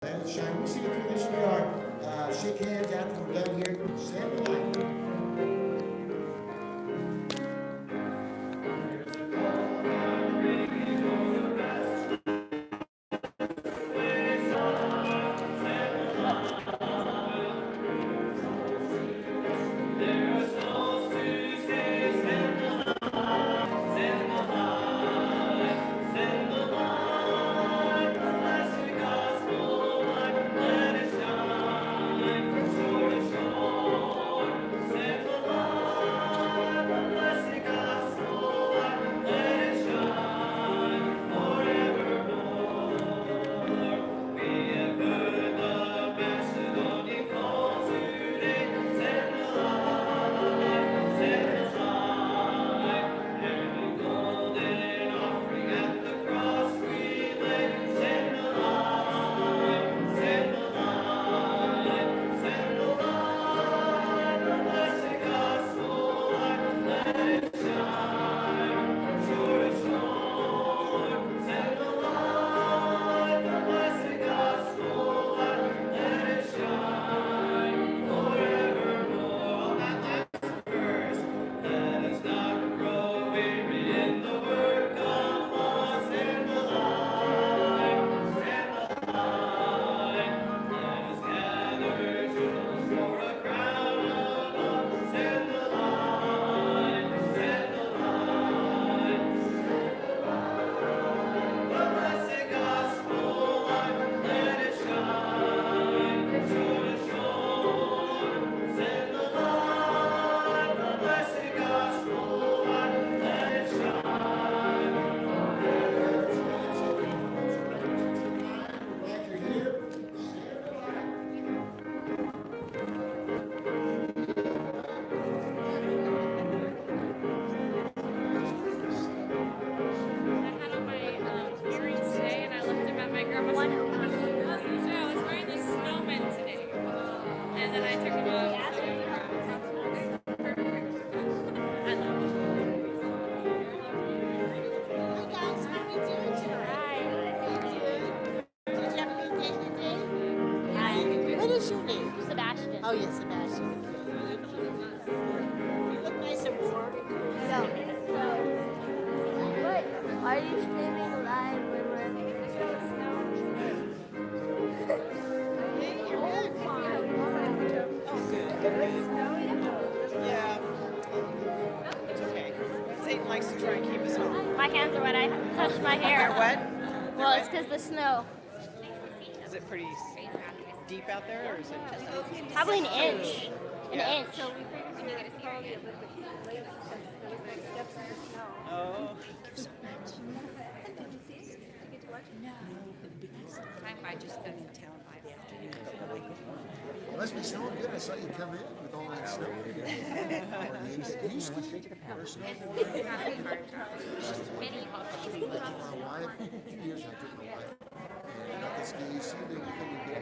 Shine, we see you through this yard. Shake hands after we're done here. Stand in line. Oh, yes, Sebastian. You look nice and warm. No. What? Are you streaming live when we're Yeah. It's okay. Satan likes to try and keep us home. My hands are wet. I touched my hair. They're wet? Well, it's because the snow. Is it pretty deep out there, or is it just... Probably an inch. An inch. Oh. I just spent in town by the afternoon. It must be snowing good. I saw you come in with all that snow. You ski or snow? My wife, a few years I took my wife. And got the skis. She didn't get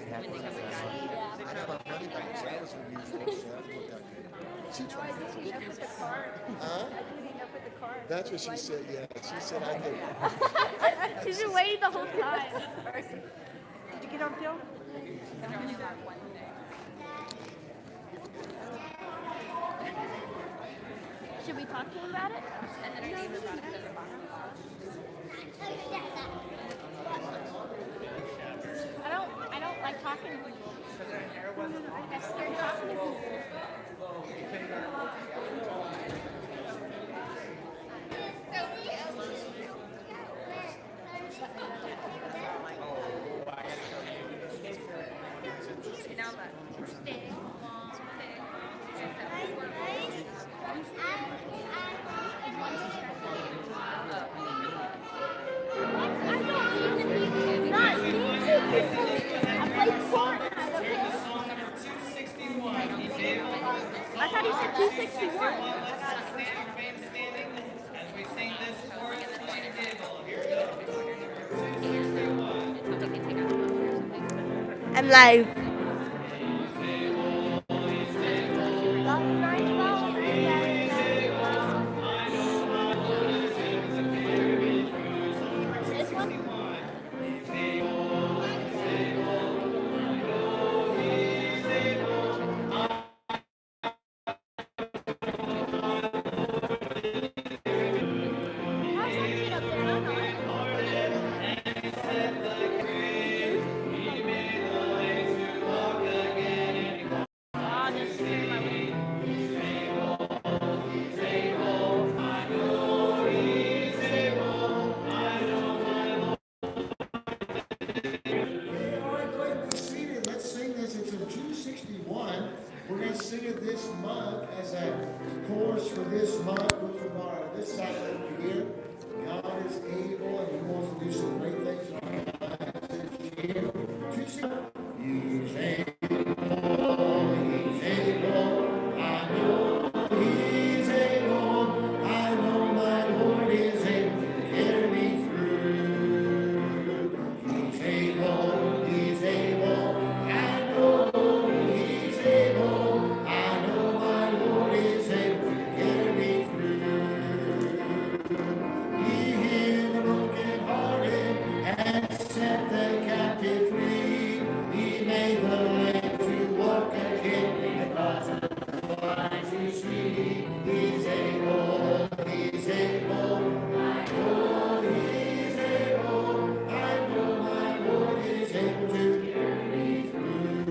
I have a honey box. That was her usual stuff. She tried it. Huh? That's what she said, yeah. She said I could. She's been waiting the whole time. Did you get on film? Should we talk to him about it? I don't like talking to people. I'm scared talking to people. I thought he said 261. As we sing this chorus, I'm live. This one? We're going to sing it this month as a chorus for this month, which is our this cycle of the year. God is able and He wants to do some great things in our lives this year. He's able, He's able, I know He's able, I know my Lord is able to carry me through. He's able, He's able, I know He's able, I know my Lord is able to carry me through. He healed the brokenhearted and set the captive free. He made the lame to walk again and cause the blind to see. He's able, He's able, I know He's able, I know my Lord is able to carry me through.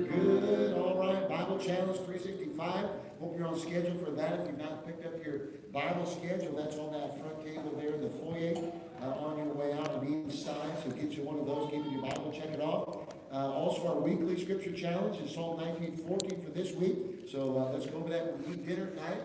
Good, all right, Bible Challenge 365. Hope you're on schedule for that. If you've not picked up your Bible schedule, that's on that front table there in the foyer on your way out on either side. So get you one of those, give you your Bible, check it off. Also, our weekly scripture challenge is Psalm 19:14 for this week. So let's go over that when we eat dinner at night.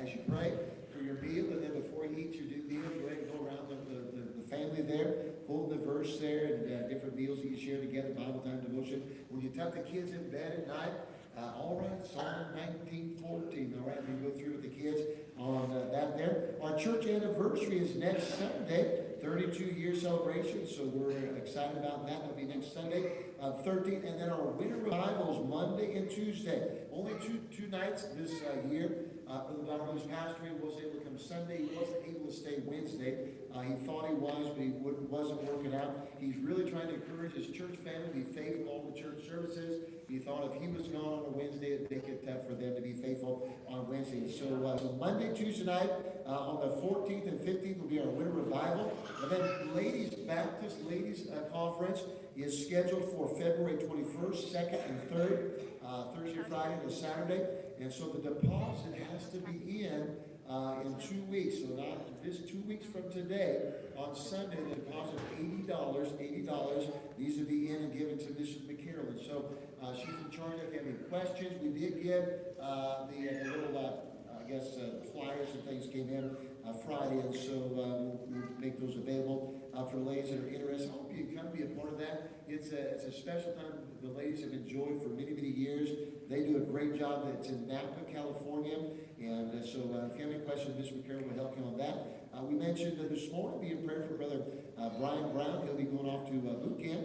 As you pray for your meal, and then before you eat your meal, go ahead and go around the family there, quote the verse there, and different meals that you share together, Bible time, devotion. When you tuck the kids in bed at night, all right, Psalm 19:14. All right, we go through with the kids on that there. Our church anniversary is next Sunday, 32-year celebration, so we're excited about that. That'll be next Sunday, 13th, and then our winter revival is Monday and Tuesday. Only two nights this year. Brother Donovan's pastor, he was able to come Sunday. He wasn't able to stay Wednesday. He thought he was, but he wasn't working out. He's really trying to encourage his church family to be faithful all the church services. He thought if he was gone on a Wednesday, it'd make it tough for them to be faithful on Wednesday. So Monday, Tuesday night, on the 14th and 15th will be our winter revival. And then Ladies Baptist Ladies Conference is scheduled for February 21st, 2nd, and 3rd, Thursday, Friday, and Saturday. And so the deposit has to be in 2 weeks. So not this 2 weeks from today, on Sunday, the deposit of $80 needs to be in and given to Mrs. McCarroll. So she's in charge. If you have any questions, we did give the little, flyers and things came in Friday, and so we'll make those available for ladies that are interested. I hope you come be a part of that. It's a special time the ladies have enjoyed for many, many years. They do a great job. It's in Napa, California, and so if you have any questions, Ms. McCarroll will help you on that. We mentioned this morning, be in prayer for Brother Brian Brown. He'll be going off to boot camp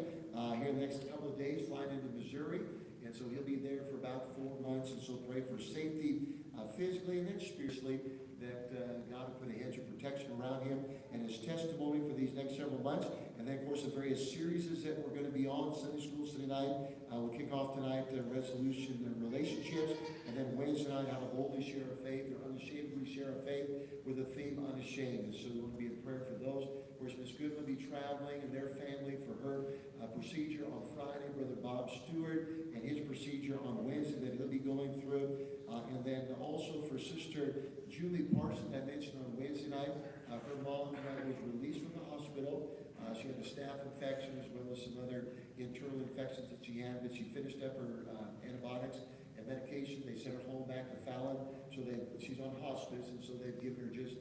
here in the next couple of days, flying into Missouri, and so he'll be there for about 4 months, and so pray for safety physically and then spiritually, that God will put a hedge of protection around him and his testimony for these next several months. And then, of course, the various series that we're going to be on. Sunday school Sunday night. We'll kick off tonight, resolution and relationships. And then Wednesday night, how to boldly share our faith or unashamedly share our faith with the theme unashamed. And so we want to be in prayer for those. Of course, Ms. Goodman will be traveling and their family for her procedure on Friday. Brother Bob Stewart and his procedure on Wednesday that he'll be going through. And then also for Sister Julie Parson, I mentioned on Wednesday night, her mom was released from the hospital. She had a staph infection as well as some other internal infections that she had, but she finished up her antibiotics and medication. They sent her home back to Fallon, so she's on hospice, and so they've given her just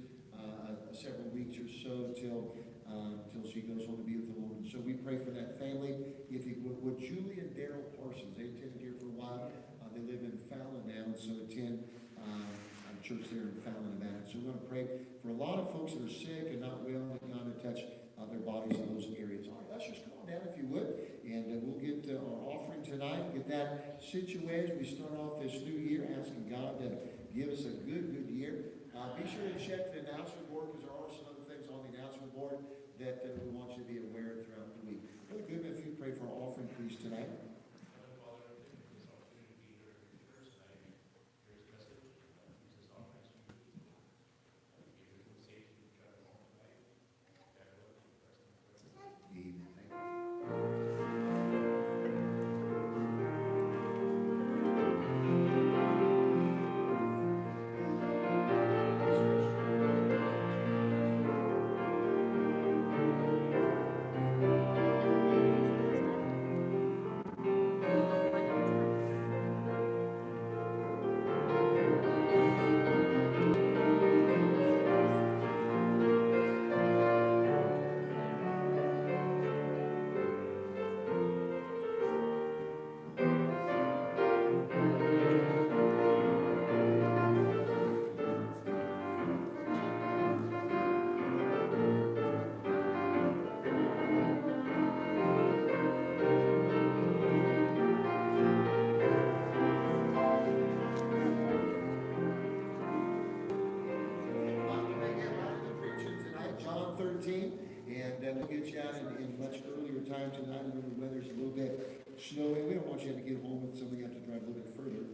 several weeks or so till she goes home to be with the Lord. So we pray for that family. If you would, Julie and Daryl Parsons, they attended here for a while. They live in Fallon now, and so attend church there in Fallon, Nevada. So we're going to pray for a lot of folks that are sick and not well, that God will touch their bodies in those areas. All right, ushers, come on down if you would, and we'll get our offering tonight, get that situated. We start off this new year asking God to give us a good year. Be sure to check the announcement board, because there are some other things on the announcement board that we want you to be aware of throughout the week. Brother Goodman, if you pray for our offering, please, tonight. tonight. I know the weather's a little bit snowy. We don't want you to get home and somebody have to drive a little bit further.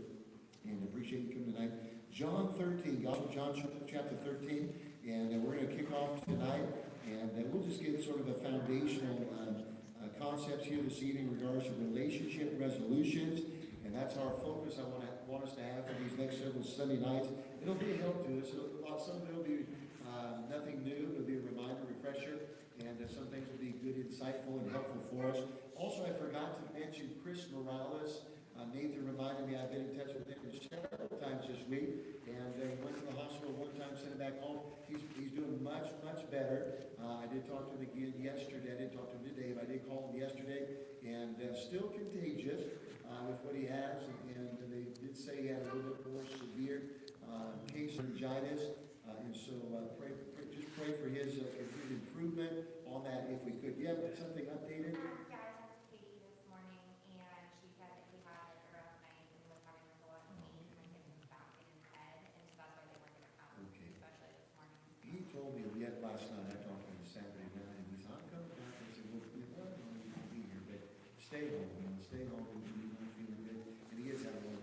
And appreciate you coming tonight. John 13, Gospel of John chapter 13. And we're going to kick off tonight. And we'll just get sort of a foundational concepts here this evening in regards to relationship resolutions. And that's our focus. I want us to have for these next several Sunday nights. It'll be a help to us. Some of it will be nothing new. It'll be a reminder, refresher. And some things will be good, insightful, and helpful for us. Also, I forgot to mention Chris Morales. Nathan reminded me I've been in touch with him several times this week. And he went to the hospital one time, sent him back home. He's doing much, much better. I did talk to him again yesterday. I didn't talk to him today, but I did call him yesterday. And still contagious with what he has. And they did say he had a little bit more severe case of meningitis. And so just pray for his continued improvement on that if we could. Yeah, something updated? Yeah, I talked to Katie this morning, and she said that he had it around night and was having like a lot of pain kind of in his back and his head, and so that's why they weren't going to come, Okay. especially this morning. He told me yet last night, I talked to him Saturday night, and he said, I'm coming back. I said, well, you know, you can be here, but stay home, stay home, and you're not feeling good. And he is having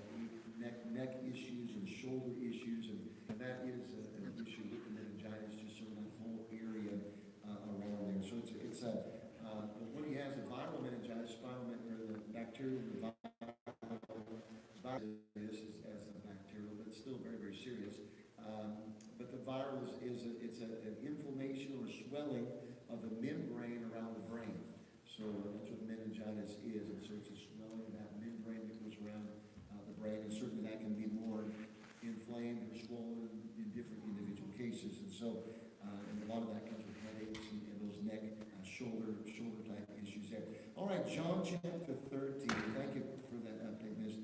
neck issues and shoulder issues, and that is an issue with the meningitis, just sort of that whole area around there. So it's when he has a viral meningitis, or the bacterial, the virus is as the bacterial, but it's still very, very serious. But the viral is an inflammation or swelling of the membrane around the brain. So that's what meningitis is. And so it's a swelling of that membrane that goes around the brain. And certainly that can be more inflamed or swollen in different individual cases. And so and a lot of that comes with headaches and those neck, shoulder type issues there. All right, John chapter 13. Thank you for that update, Ms.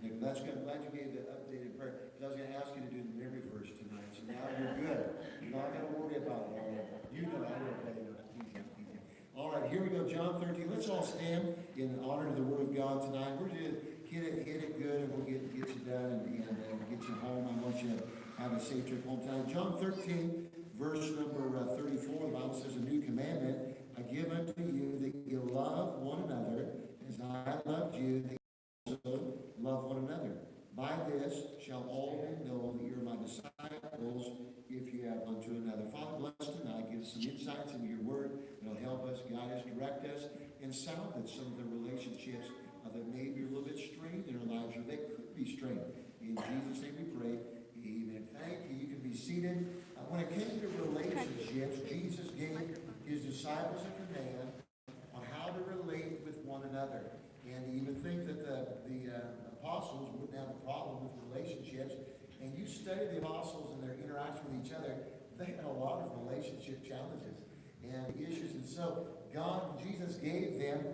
Nichols. I'm glad you gave that updated prayer, because I was going to ask you to do the memory verse tonight. So now you're good. You're not going to worry about it. All right. You know, I know, buddy. Easy. All right, here we go. John 13. Let's all stand in honor to the Word of God tonight. We're going to hit it good, and we'll get you done and get you home. I want you to have a safe trip home tonight. John 13, verse number 34. The Bible says, a new commandment I give unto you, that you love one another as I loved you, that you also love one another. By this shall all men know that you are my disciples, if you have one to another. Father, bless tonight. Give us some insights into your word. It'll help us, guide us, direct us, and salvage some of the relationships that may be a little bit strained in our lives, or they could be strained. In Jesus' name we pray. Amen. Thank you. You can be seated. When it came to relationships, Jesus gave his disciples a command on how to relate with one another. And you would think that the apostles wouldn't have a problem with relationships. And you study the apostles and their interaction with each other, they had a lot of relationship challenges and issues. And so Jesus gave them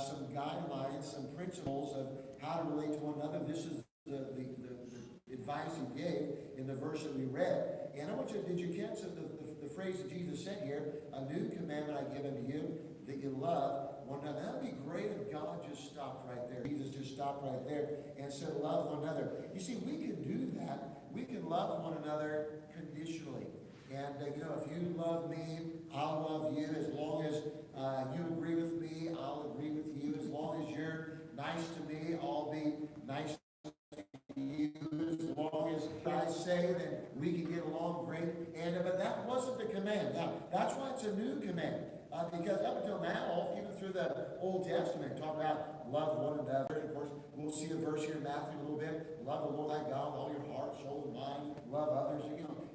some guidelines, some principles of how to relate to one another. This is the advice he gave in the verse that we read. And I want you, did you catch the phrase that Jesus said here? A new commandment I give unto you, that you love one another. That would be great if God just stopped right there. Jesus just stopped right there and said, love one another. You see, we can do that. We can love one another conditionally. And, if you love me, I'll love you. As long as you agree with me, I'll agree with you. As long as you're nice to me, I'll be nice to you. As long as I say, then we can get along great. But that wasn't the command. Now, that's why it's a new command. Because up until now, even through the Old Testament, talk about love one another. And of course, we'll see a verse here in Matthew a little bit. Love the Lord thy God with all your heart, soul, and mind. Love others,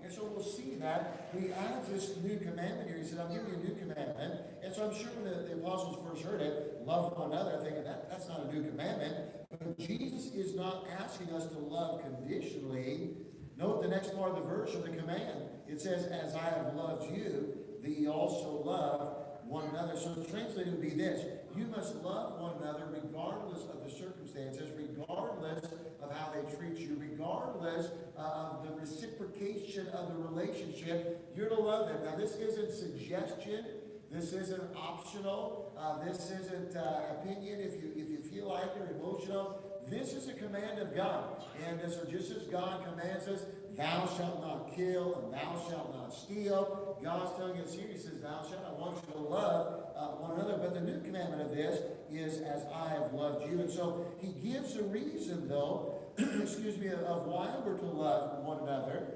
And so we'll see that. He adds this new commandment here. He said, I'm giving you a new commandment. And so I'm sure when the apostles first heard it, love one another, thinking that's not a new commandment. But Jesus is not asking us to love conditionally. Note the next part of the verse of the command. It says, as I have loved you, that ye also love one another. So translated would be this: you must love one another regardless of the circumstances, regardless of how they treat you, regardless of the reciprocation of the relationship. You're to love them. Now, this isn't suggestion. This isn't optional. This isn't opinion if you feel like it or emotional. This is a command of God. And so just as God commands us, thou shalt not kill and thou shalt not steal, God's telling us here, he says, thou shalt. I want you to love one another. But the new commandment of this is as I have loved you. And so he gives a reason, though, excuse me, of why we're to love one another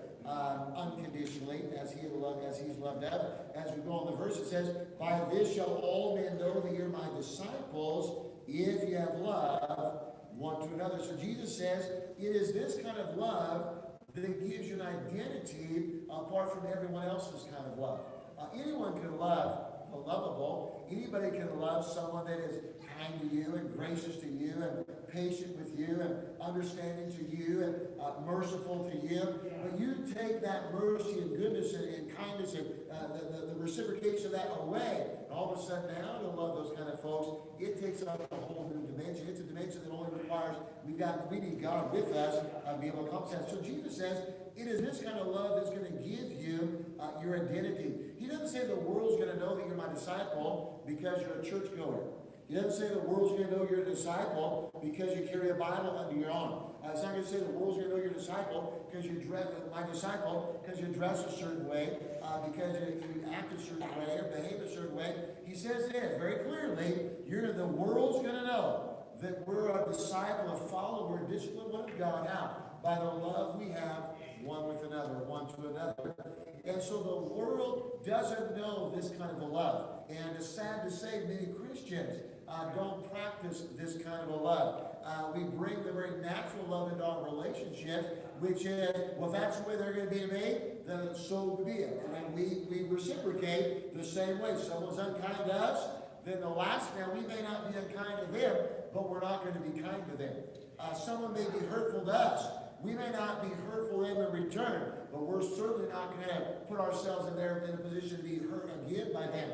unconditionally, as he's loved us. As we go on the verse, it says, by this shall all men know that you're my disciples, if you have love one to another. So Jesus says, it is this kind of love that gives you an identity apart from everyone else's kind of love. Anyone can love the lovable. Anybody can love someone that is kind to you and gracious to you and patient with you and understanding to you and merciful to you. But you take that mercy and goodness and kindness and the reciprocation of that away, and all of a sudden now to love those kind of folks, it takes up a whole new dimension. It's a dimension that only requires we need God with us to be able to accomplish that. So Jesus says, it is this kind of love that's going to give you your identity. He doesn't say the world's going to know that you're my disciple because you're a churchgoer. He doesn't say the world's going to know you're a disciple because you carry a Bible under your arm. It's not going to say the world's going to know you're a disciple because you dress, my disciple, because you dress a certain way, because you act a certain way or behave a certain way. He says this very clearly, the world's going to know that we're a disciple, a follower, a disciplined one of God. How? By the love we have one with another, one to another. And so the world doesn't know this kind of a love. And it's sad to say many Christians don't practice this kind of a love. We bring the very natural love into our relationships, which is, well, if that's the way they're going to be to me, then so be it. And we reciprocate the same way. Someone's unkind to us, then now we may not be unkind to them, but we're not going to be kind to them. Someone may be hurtful to us. We may not be hurtful in return, but we're certainly not going to put ourselves in a position to be hurt again by them.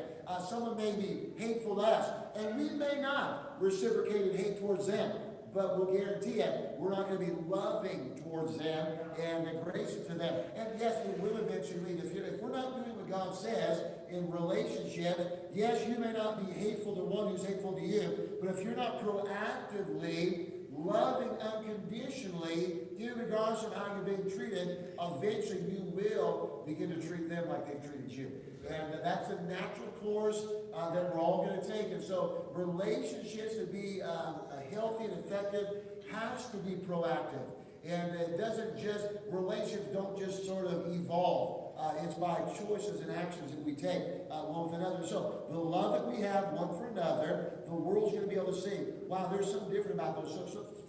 Someone may be hateful to us, and we may not reciprocate in hate towards them, but we'll guarantee it, we're not going to be loving towards them and gracious to them. And yes, it will eventually lead. If we're not doing what God says in relationship, yes, you may not be hateful to one who's hateful to you, but if you're not proactively loving unconditionally, regardless of how you're being treated, eventually you will begin to treat them like they've treated you. And that's a natural course that we're all going to take. And so relationships to be healthy and effective has to be proactive. And it doesn't just, relationships don't just sort of evolve. It's by choices and actions that we take one with another. So the love that we have one for another, the world's going to be able to see, wow, there's something different about those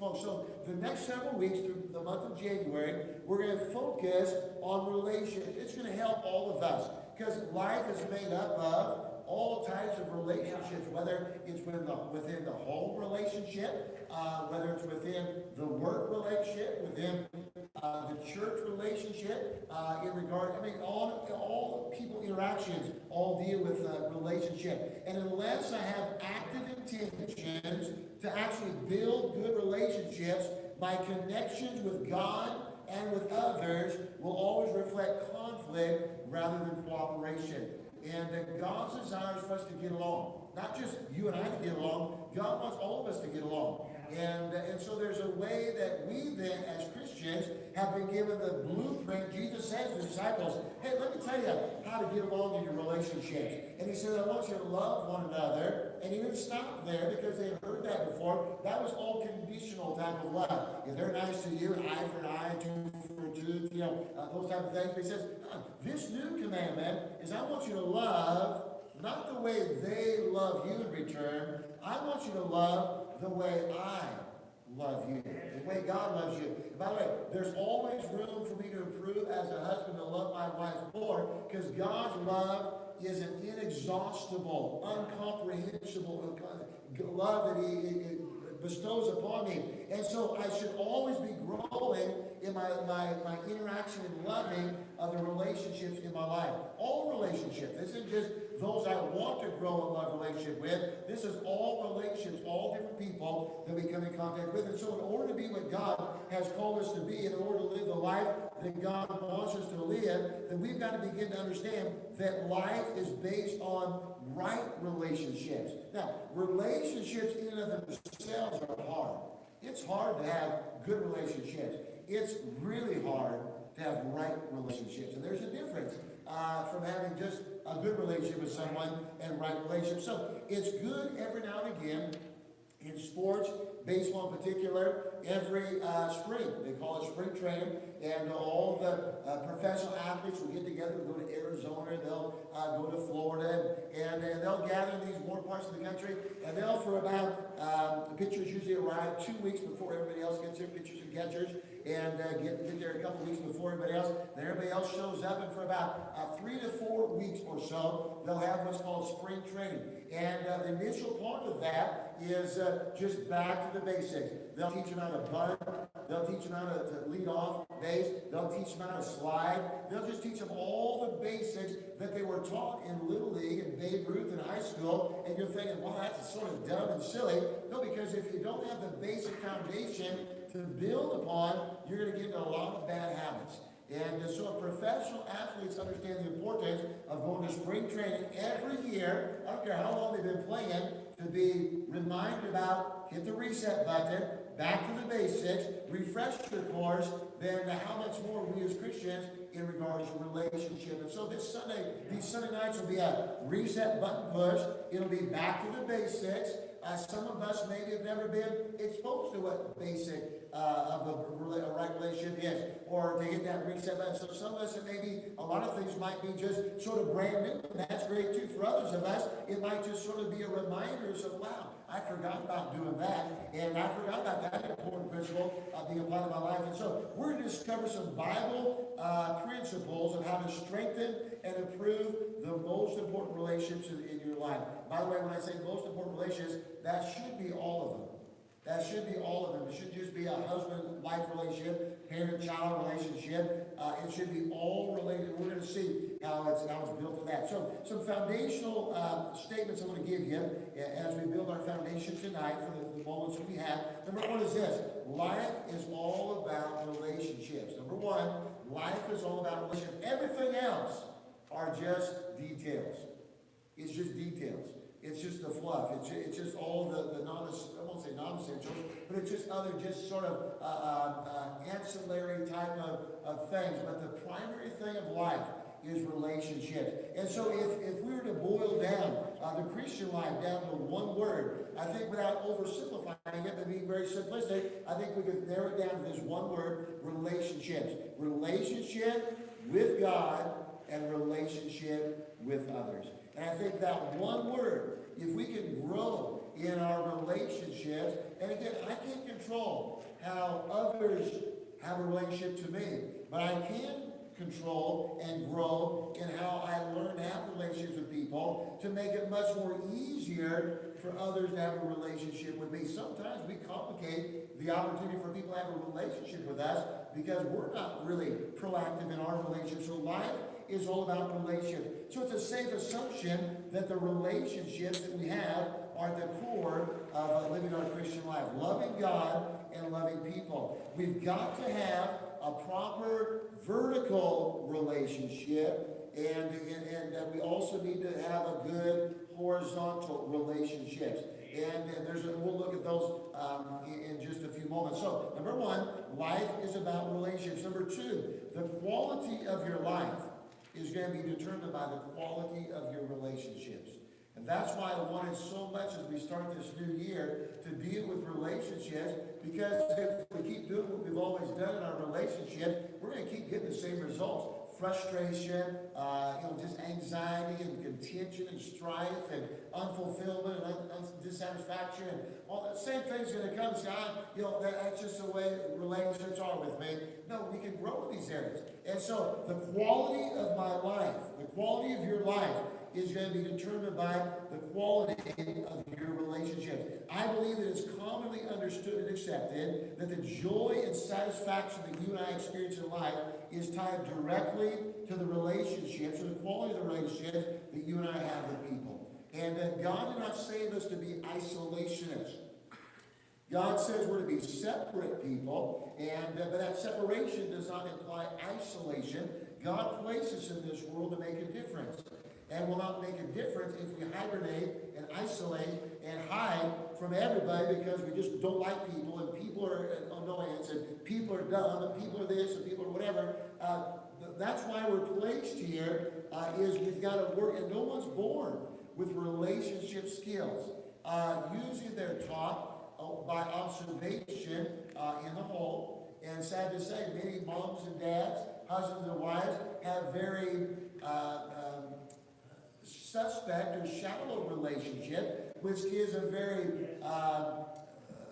folks. So the next several weeks through the month of January, we're going to focus on relationships. It's going to help all of us because life is made up of all types of relationships, whether it's within the home relationship, whether it's within the work relationship, within the church relationship, in regard, all people interactions all deal with relationship. And unless I have active intentions to actually build good relationships, my connections with God and with others will always reflect conflict rather than cooperation. And God's desire is for us to get along. Not just you and I to get along. God wants all of us to get along. And so there's a way that we then, as Christians, have been given the blueprint. Jesus says to the disciples, hey, let me tell you how to get along in your relationships. And he said, I want you to love one another. And he didn't stop there because they had heard that before. That was all conditional type of love. If they're nice to you, eye for an eye, tooth for a tooth, those type of things. But he says, this new commandment is I want you to love not the way they love you in return. I want you to love the way I love you, the way God loves you. And by the way, there's always room for me to improve as a husband to love my wife more because God's love is an inexhaustible, incomprehensible love that He bestows upon me. And so I should always be growing in my interaction and loving of the relationships in my life. All relationships. This isn't just those I want to grow a love relationship with. This is all relationships, all different people that we come in contact with. And so in order to be what God has called us to be, in order to live the life that God wants us to live, then we've got to begin to understand that life is based on right relationships. Now, relationships in and of themselves are hard. It's hard to have good relationships. It's really hard to have right relationships. And there's a difference. from having just a good relationship with someone and right relationship. So it's good every now and again in sports, baseball in particular, every spring. They call it spring training, and all the professional athletes will get together, go to Arizona, they'll go to Florida, and they'll gather in these warm parts of the country, and they'll for about, the pitchers usually arrive 2 weeks before everybody else gets there, pitchers and catchers, and get there a couple weeks before everybody else. Then everybody else shows up, and for about 3 to 4 weeks or so, they'll have what's called spring training. And the initial part of that is just back to the basics. They'll teach them how to bunt. They'll teach them how to lead off base. They'll teach them how to slide. They'll just teach them all the basics that they were taught in Little League and Babe Ruth in high school. And you're thinking, well, that's sort of dumb and silly. No, because if you don't have the basic foundation to build upon, you're going to get into a lot of bad habits. And so professional athletes understand the importance of going to spring training every year. I don't care how long they've been playing, to be reminded about, hit the reset button, back to the basics, refresh your course, then how much more we as Christians in regards to relationship. And so this Sunday, these Sunday nights will be a reset button push. It'll be back to the basics. Some of us maybe have never been exposed to what basic of a right relationship is, or to hit that reset button. So some of us, it may be, a lot of things might be just sort of brand new, and that's great too. For others of us, it might just sort of be a reminder of, wow, I forgot about doing that, and I forgot about that important principle being a part of my life. And so we're going to discover some Bible principles of how to strengthen and improve the most important relationships in your life. By the way, when I say most important relationships, that should be all of them. That should be all of them. It shouldn't just be a husband-wife relationship, parent-child relationship. It should be all related. We're going to see how it's built to that. So some foundational statements I'm going to give you as we build our foundation tonight for the moments that we have. Number one is this: life is all about relationships. Number one, life is all about relationships. Everything else are just details. It's just details. It's just the fluff. It's just all the I won't say non-essentials, but it's just other just sort of ancillary type of things. But the primary thing of life is relationships. And so if we were to boil down the Christian life down to one word, I think without oversimplifying it, but being very simplistic, I think we could narrow it down to this one word: relationships. Relationship with God and relationship with others. And I think that one word, if we can grow in our relationships, and again, I can't control how others have a relationship to me, but I can control and grow in how I learn to have relationships with people to make it much more easier for others to have a relationship with me. Sometimes we complicate the opportunity for people to have a relationship with us because we're not really proactive in our relationship. So life is all about relationships. So it's a safe assumption that the relationships that we have are the core of living our Christian life, loving God and loving people. We've got to have a proper vertical relationship, and we also need to have a good horizontal relationships. And we'll look at those in just a few moments. So, number one, life is about relationships. Number two, the quality of your life is going to be determined by the quality of your relationships. And that's why I wanted so much as we start this new year to deal with relationships, because if we keep doing what we've always done in our relationships, we're going to keep getting the same results. Frustration, just anxiety and contention and strife and unfulfillment and dissatisfaction and all that same thing's going to come. So that's just the way relationships are with me. No, we can grow in these areas. And so the quality of my life, the quality of your life, is going to be determined by the quality of your relationships. I believe that it's commonly understood and accepted that the joy and satisfaction that you and I experience in life is tied directly to the relationships, or the quality of the relationships that you and I have with people. And God did not save us to be isolationists. God says we're to be separate people, but that separation does not imply isolation. God places us in this world to make a difference, and will not make a difference if we hibernate and isolate and hide from everybody because we just don't like people, and people are annoyance, and people are dumb, and people are this, and people are whatever. that's why we're placed here, is we've got to work, and no one's born with relationship skills. Usually they're taught by observation in the home. And sad to say, many moms and dads, husbands and wives, have very suspect or shallow relationship, which gives a very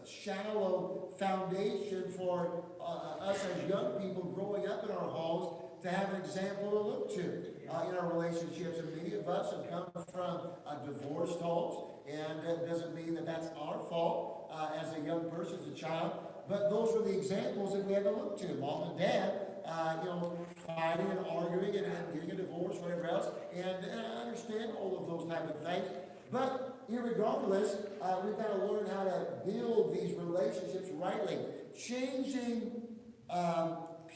shallow foundation for us as young people growing up in our homes to have an example to look to in our relationships. And many of us have come from divorced homes, and it doesn't mean that that's our fault as a young person, as a child, but those were the examples that we had to look to. Mom and dad, fighting and arguing and getting a divorce, whatever else, and I understand all of those type of things. But irregardless, we've got to learn how to build these relationships rightly. Changing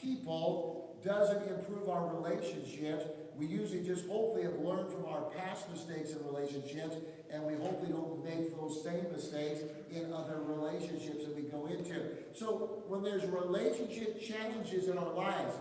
people doesn't improve our relationships. We usually just hopefully have learned from our past mistakes in relationships, and we hopefully don't make those same mistakes in other relationships that we go into. So when there's relationship challenges in our lives,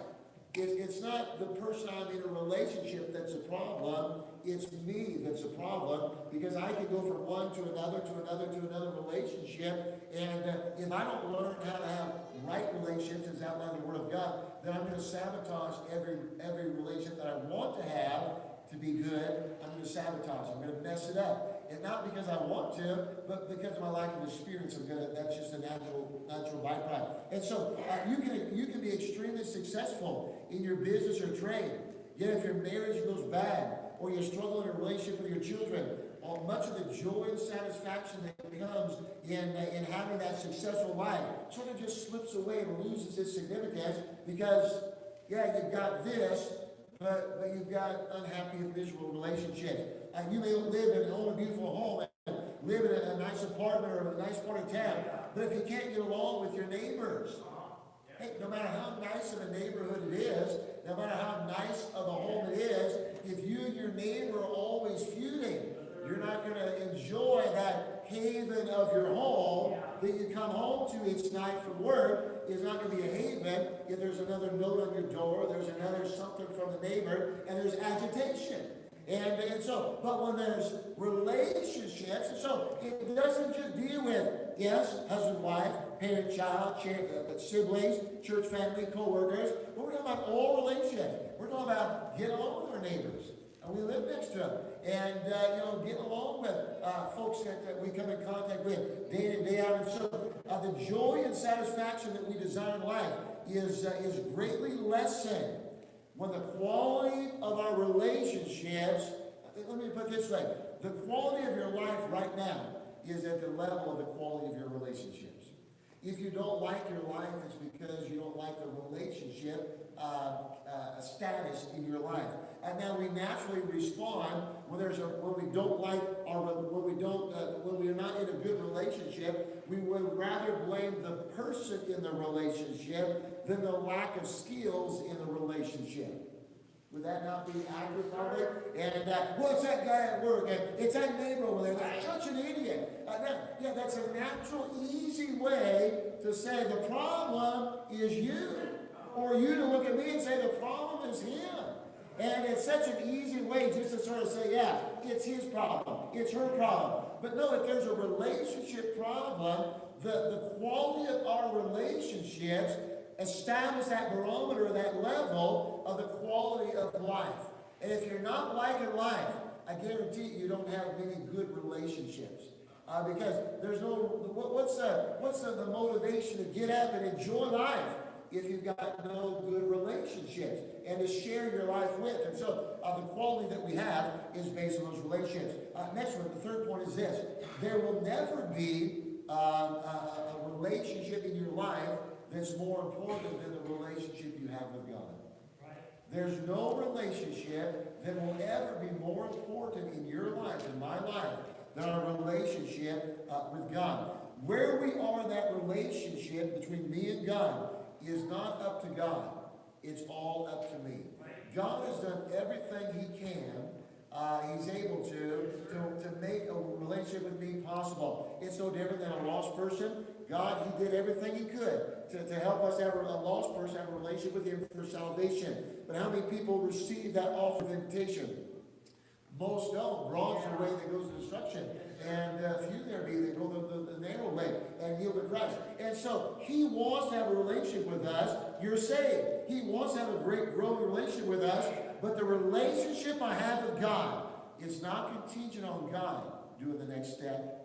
it's not the person I'm in a relationship that's a problem, it's me that's a problem, because I can go from one to another to another to another relationship, and if I don't learn how to have right relationships as outlined in the Word of God, then I'm going to sabotage every relationship that I want to have to be good. I'm going to sabotage it. I'm going to mess it up. And not because I want to, but because of my lack of experience. That's just a natural byproduct. And so you can be extremely successful in your business or trade. Yet if your marriage goes bad, or you're struggling in a relationship with your children, much of the joy and satisfaction that comes in having that successful life sort of just slips away and loses its significance because, yeah, you've got this, but you've got unhappy and miserable relationships. You may live and own a beautiful home and live in a nice apartment or a nice part of town, but if you can't get along with your neighbors, hey, no matter how nice of a neighborhood it is, no matter how nice of a home it is, if you and your neighbor are always feuding, you're not going to enjoy that haven of your home that you come home to each night from work. Is not going to be a haven if there's another note on your door, there's another something from the neighbor, and there's agitation. And so, but when there's relationships, and so it doesn't just deal with, yes, husband, wife, parent, child, siblings, church family, co-workers, but we're talking about all relationships. We're talking about getting along with our neighbors. And we live next to them. And, getting along with folks that we come in contact with day in and day out. And so the joy and satisfaction that we desire in life is greatly lessened when the quality of our relationships, let me put it this way, the quality of your life right now is at the level of the quality of your relationships. If you don't like your life, it's because you don't like the relationship status in your life. And now we naturally respond when we're not in a good relationship. We would rather blame the person in the relationship than the lack of skills in the relationship. Would that not be accurate, probably? And, it's that guy at work, and it's that neighbor over there. That's such an idiot. That's a natural, easy way to say the problem is you. Or you to look at me and say the problem is him. And it's such an easy way just to sort of say, yeah, it's his problem, it's her problem. But no, if there's a relationship problem, the quality of our relationships establish that barometer, that level of the quality of life. And if you're not liking life, I guarantee you don't have many good relationships. Because there's no, what's the motivation to get up and enjoy life if you've got no good relationships and to share your life with? And so the quality that we have is based on those relationships. Next one, the third point is this. There will never be a relationship in your life that's more important than the relationship you have with God. There's no relationship that will ever be more important in your life, in my life, than our relationship with God. Where we are in that relationship between me and God is not up to God. It's all up to me. God has done everything he can He's able to make a relationship with me possible. It's no different than a lost person. God, He did everything He could to help us have a lost person have a relationship with Him for salvation. But how many people receive that offer of invitation? Most don't. Broad's the way that goes to destruction. And few there be that go the narrow way and yield to Christ. And so He wants to have a relationship with us. You're saved. He wants to have a great growing relationship with us. But the relationship I have with God is not contingent on God doing the next step.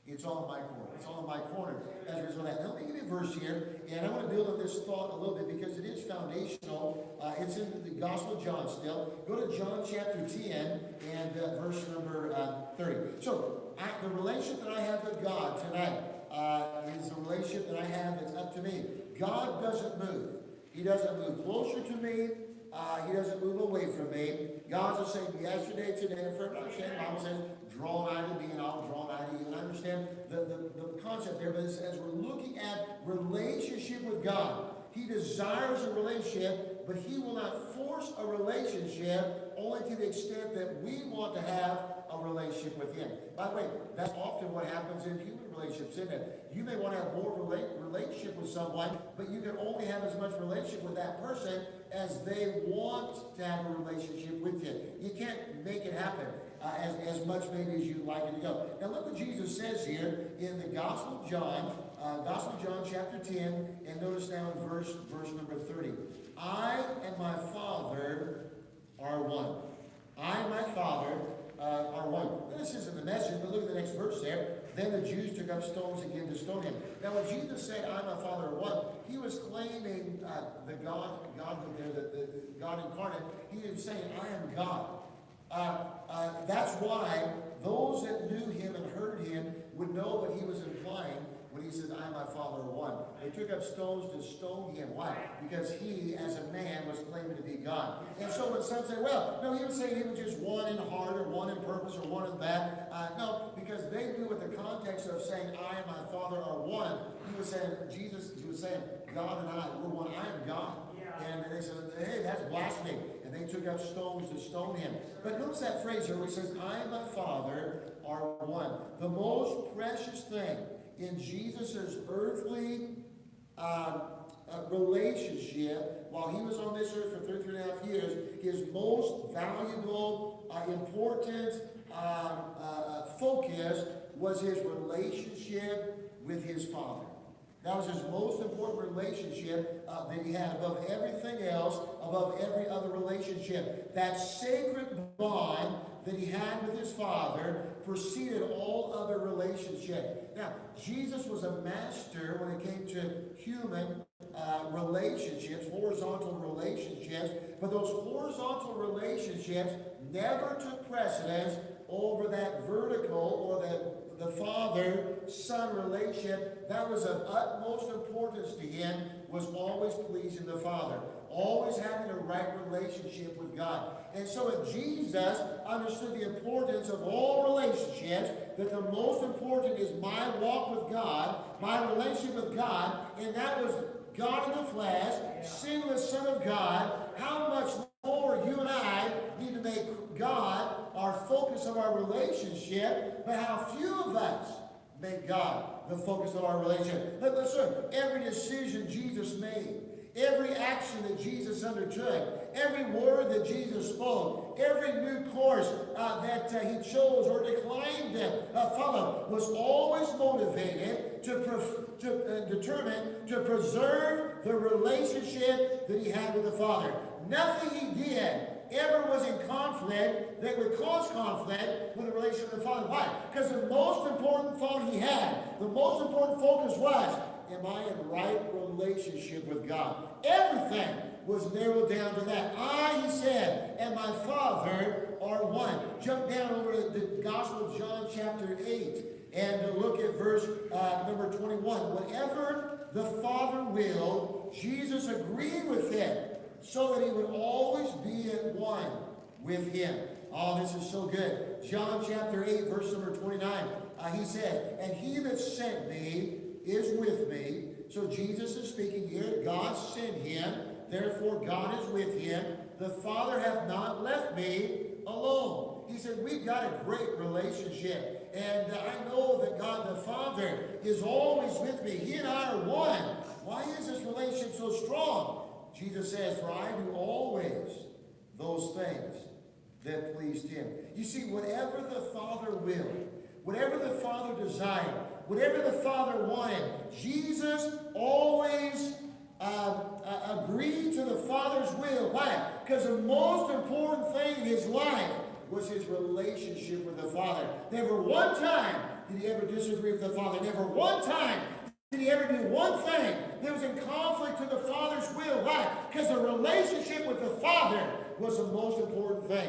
It's all in my corner. It's all in my corner as a result of that. Now, let me give you a verse here, and I want to build on this thought a little bit because it is foundational. It's in the Gospel of John still. Go to John chapter 10 and verse number 30. So, the relationship that I have with God tonight is a relationship that I have that's up to me. God doesn't move. He doesn't move closer to me. He doesn't move away from me. God's the same yesterday, today, and forever. The Bible says, draw nigh to me and I'll draw nigh to you. And I understand the concept there, but as we're looking at relationship with God, He desires a relationship, but He will not force a relationship only to the extent that we want to have a relationship with Him. By the way, that's often what happens in human relationships, isn't it? You may want to have more relationship with someone, but you can only have as much relationship with that person as they want to have a relationship with you. You can't make it happen as much maybe as you'd like it to go. Now look what Jesus says here in the Gospel of John, chapter 10, and notice now in verse number 30. I and my Father are one. I and my Father are one. Now, this isn't the message, but look at the next verse there. Then the Jews took up stones again to stone Him. Now when Jesus said, I and my Father are one, He was claiming the Godhood there, the God incarnate. He was saying, I am God. That's why those that knew Him and heard Him would know what He was implying when He says, I and my Father are one. They took up stones to stone Him. Why? Because He, as a man, was claiming to be God. And so when some say, well, no, He was saying He was just one in heart or one in purpose or one in that. No, because they knew what the context of saying, I and my Father are one. He was saying, He was saying, God and I, we're one. I am God. And they said, hey, that's blasphemy. And they took up stones to stone Him. But notice that phrase here where He says, I and my Father are one. The most precious thing in Jesus' earthly relationship while He was on this earth for 33.5 years, His most valuable, important focus was His relationship with His Father. That was His most important relationship that He had above everything else, above every other relationship. That sacred bond that He had with His Father preceded all other relationships. Now, Jesus was a master when it came to human relationships, horizontal relationships, but those horizontal relationships never took precedence over that vertical or the father-son relationship. That was of utmost importance to Him, was always pleasing the Father, always having a right relationship with God. And so if Jesus understood the importance of all relationships, that the most important is my walk with God, my relationship with God, and that was God in the flesh, sinless Son of God, how much more you and I need to make God our focus of our relationship, but how few of us make God the focus of our relationship. Listen, every decision Jesus made, every action that Jesus undertook, every word that Jesus spoke, every new course that He chose or declined to follow was always motivated determined to preserve the relationship that He had with the Father. Nothing He did ever was in conflict that would cause conflict with the relationship with the Father. Why? Because the most important thought He had, the most important focus was, am I in right relationship with God? Everything was narrowed down to that. I, He said, and my Father are one. Jump down over to the Gospel of John chapter 8 and look at verse number 21. Whatever the Father willed, Jesus agreed with Him, so that He would always be at one with Him. Oh, this is so good. John chapter 8, verse number 29. He said, and He that sent me is with me. So Jesus is speaking here. God sent Him. Therefore, God is with Him. The Father hath not left me, alone. He said, we've got a great relationship. And I know that God the Father is always with me. He and I are one. Why is this relationship so strong? Jesus says, for I do always those things that pleased him. You see, whatever the Father willed, whatever the Father desired, whatever the Father wanted, Jesus always agreed to the Father's will. Why? Because the most important thing in his life was his relationship with the Father. Never one time did he ever disagree with the Father. Never one time did he ever do one thing that was in conflict to the Father's will. Why? Because the relationship with the Father was the most important thing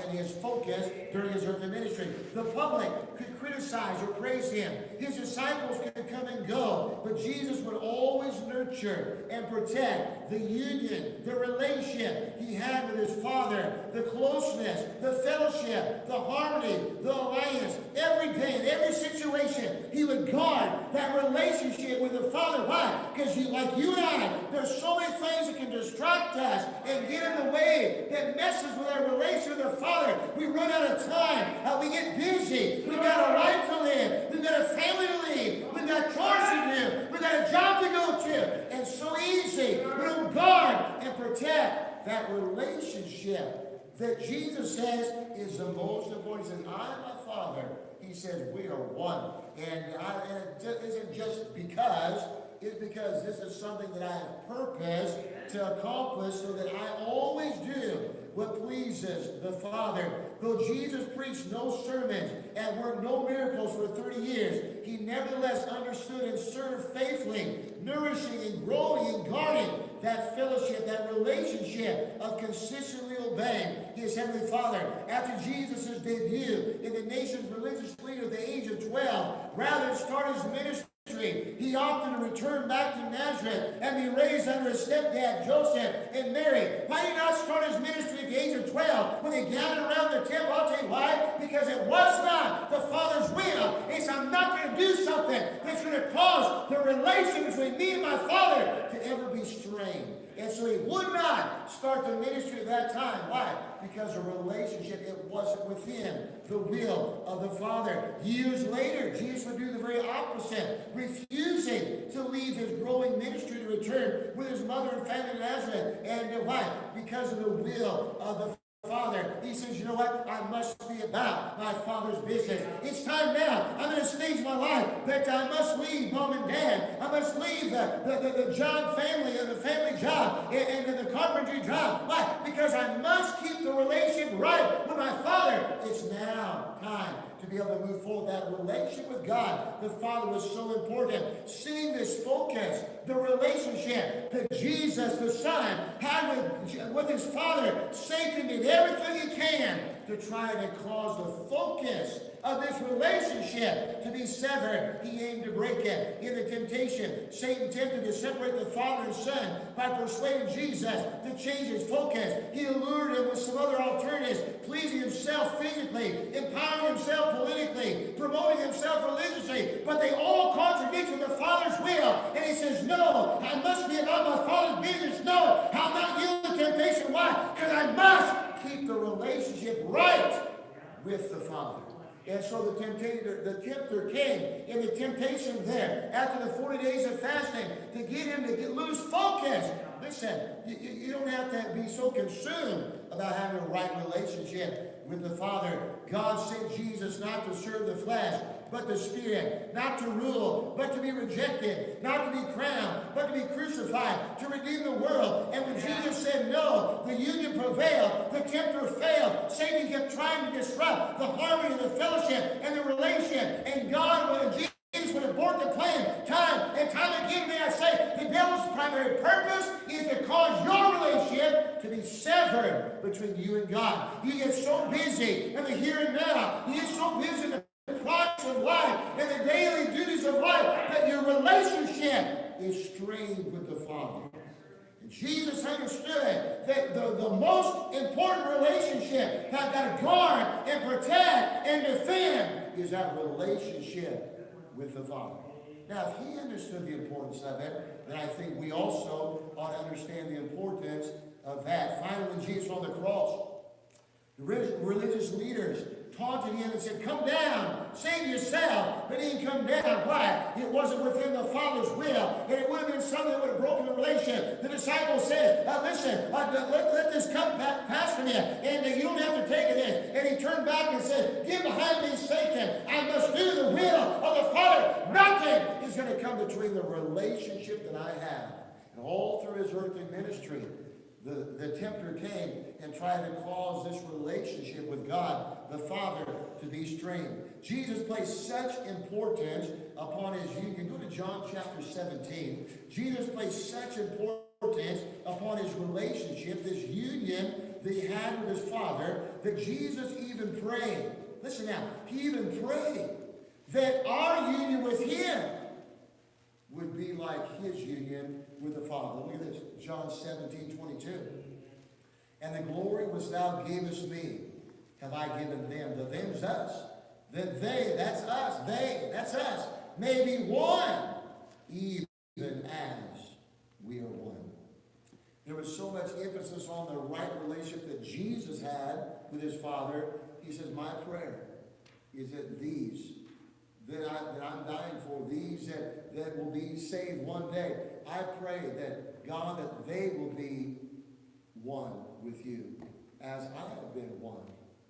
in his focus during his earthly ministry. The public could criticize or praise him. His disciples could come and go. But Jesus would always nurture and protect the union, the relation he had with his Father, the closeness, the fellowship, the harmony, the alliance. Every day, in every situation, he would guard that relationship with the Father. Why? Because like you and I, there's so many things that can distract us and get in the way that messes with our relation with the Father. We run out of time. We get busy. We've got a life to live. We've got a family to lead. We've got chores to do. We've got a job to go to. And so easy. We don't guard and protect that relationship that Jesus says is the most important. He says, I and my Father, he says, we are one. And it isn't just because, it's because this is something that I have purpose to accomplish so that I always do what pleases the Father. Though Jesus preached no sermons and worked no miracles for 30 years, he nevertheless understood and served faithfully, nourishing and growing and guarding that fellowship, that relationship of consistently obeying his Heavenly Father. After Jesus' debut in the nation's religious leader at the age of 12, rather than start his ministry, he opted to return back to Nazareth and be raised under his stepdad, Joseph and Mary. Why did he not start his ministry at the age of 12 when they gathered around the temple? I'll tell you why. Because it was not the Father's will. He said, I'm not going to do something that's going to cause the relation between me and my Father to ever be strained. And so he would not start the ministry at that time. Why? Because the relationship, it wasn't within the will of the Father. Years later, Jesus would do the very opposite, refusing to leave his growing ministry to return with his mother and family to Nazareth. And why? Because of the will of the Father. He says, you know what? I must be about my Father's business. It's time now. I'm in a stage of my life that I must leave mom and dad. I must leave the job family and the family job and the carpentry job. Why? Because I must keep the relationship right with my Father. It's now time to be able to move forward. That relationship with God, the Father, was so important. Seeing this focus, the relationship that Jesus, the Son, had with his Father, Satan did everything he can to try to cause the focus of this relationship to be severed. He aimed to break it. In the temptation, Satan tempted to separate the Father and Son by persuading Jesus to change his focus. He allured him with some other alternatives, pleasing himself physically, empowering himself politically, promoting himself religiously, but they all contradicted the Father's will. And he says, no, I must be about my Father's business. No, I'll not yield to temptation. Why? Because I must keep the relationship right with the Father. And so the tempter came in the temptation there after the 40 days of fasting to get him to lose focus. Listen, you don't have to be so consumed about having a right relationship with the Father. God sent Jesus not to serve the flesh, but the Spirit, not to rule, but to be rejected, not to be crowned, but to be crucified, to redeem the world. And when Jesus said no, the union prevailed, the tempter failed. Satan kept trying to disrupt the harmony and the fellowship and the relation. And God, when Jesus would abort the plan time and time again, may I say, the devil's primary purpose is to cause your relationship to be severed between you and God. He gets so busy in the here and now. He gets so busy in the products of life and the daily duties of life that your relationship is strained with the Father. And Jesus understood that the most important relationship that I've got to guard and protect and defend is that relationship with the Father. Now, if he understood the importance of it, then I think we also ought to understand the importance of that. Finally, when Jesus was on the cross, The religious leaders taunted him and said, come down, save yourself. But he didn't come down. Why? It wasn't within the Father's will. And it would have been something that would have broken the relationship. The disciple says, listen, let this cup pass from you. And you don't have to take it in. And he turned back and said, get behind me, Satan. I must do the will of the Father. Nothing is going to come between the relationship that I have. And all through his earthly ministry, the tempter came and tried to cause this relationship with God, the Father, to be strained. Jesus placed such importance upon his union. Go to John chapter 17. Jesus placed such importance upon his relationship, this union that he had with his Father, that Jesus even prayed. Listen now, he even prayed that our union with him would be like his union with the Father. Look at this, John 17:22. And the glory which thou gavest me, have I given them. The them's us. That they, that's us, that's us, may be one, even as we are one. There was so much emphasis on the right relationship that Jesus had with his Father. He says, my prayer is that these that I'm dying for, these that will be saved one day, I pray that, God, that they will be one with you, as I have been one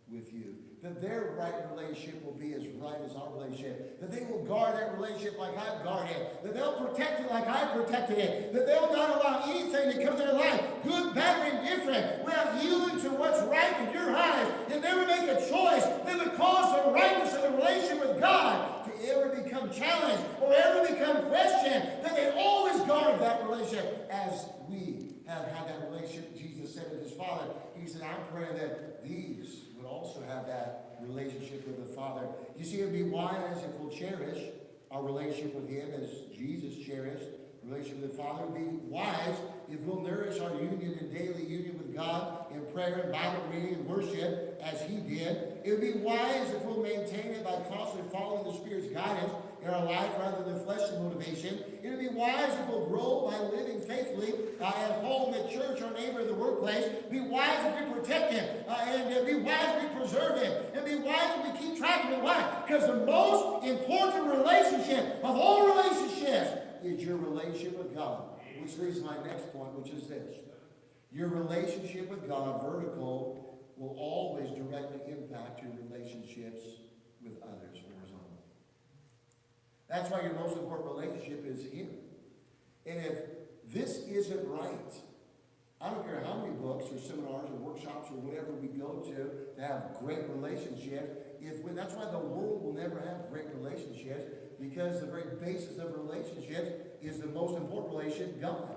with you. That their right relationship will be as right as our relationship. That they will guard that relationship like I've guarded it. That they'll protect it like I protected it. That they'll not allow anything to come to their life, good, bad, or indifferent, without yielding to what's right in your eyes. And never make a choice that would cause the rightness of the relationship with God to ever become challenged or ever become questioned. That they always guard that relationship as we have had that relationship. Jesus said with his Father, he said, I'm praying that these would also have that relationship with the Father. You see, it would be wise if we'll cherish our relationship with him as Jesus cherished the relationship with the Father. It would be wise if we'll nourish our union and daily union with God in prayer and Bible reading and worship as he did. It would be wise if we'll maintain it by constantly following the Spirit's guidance in our life rather than fleshly motivation. It would be wise if we'll grow by living faithfully at home, at church, our neighbor, the workplace. Be wise if we protect him, and be wise if we preserve him, and be wise if we keep track of him. Why? Because the most important relationship of all relationships is your relationship with God. Which leads to my next point, which is this. Your relationship with God, vertical, will always directly impact your relationships with others, horizontal. That's why your most important relationship is him. And if this isn't right, I don't care how many books or seminars or workshops or whatever we go to have great relationships. That's why the world will never have great relationships, because the very basis of relationships is the most important relationship, God.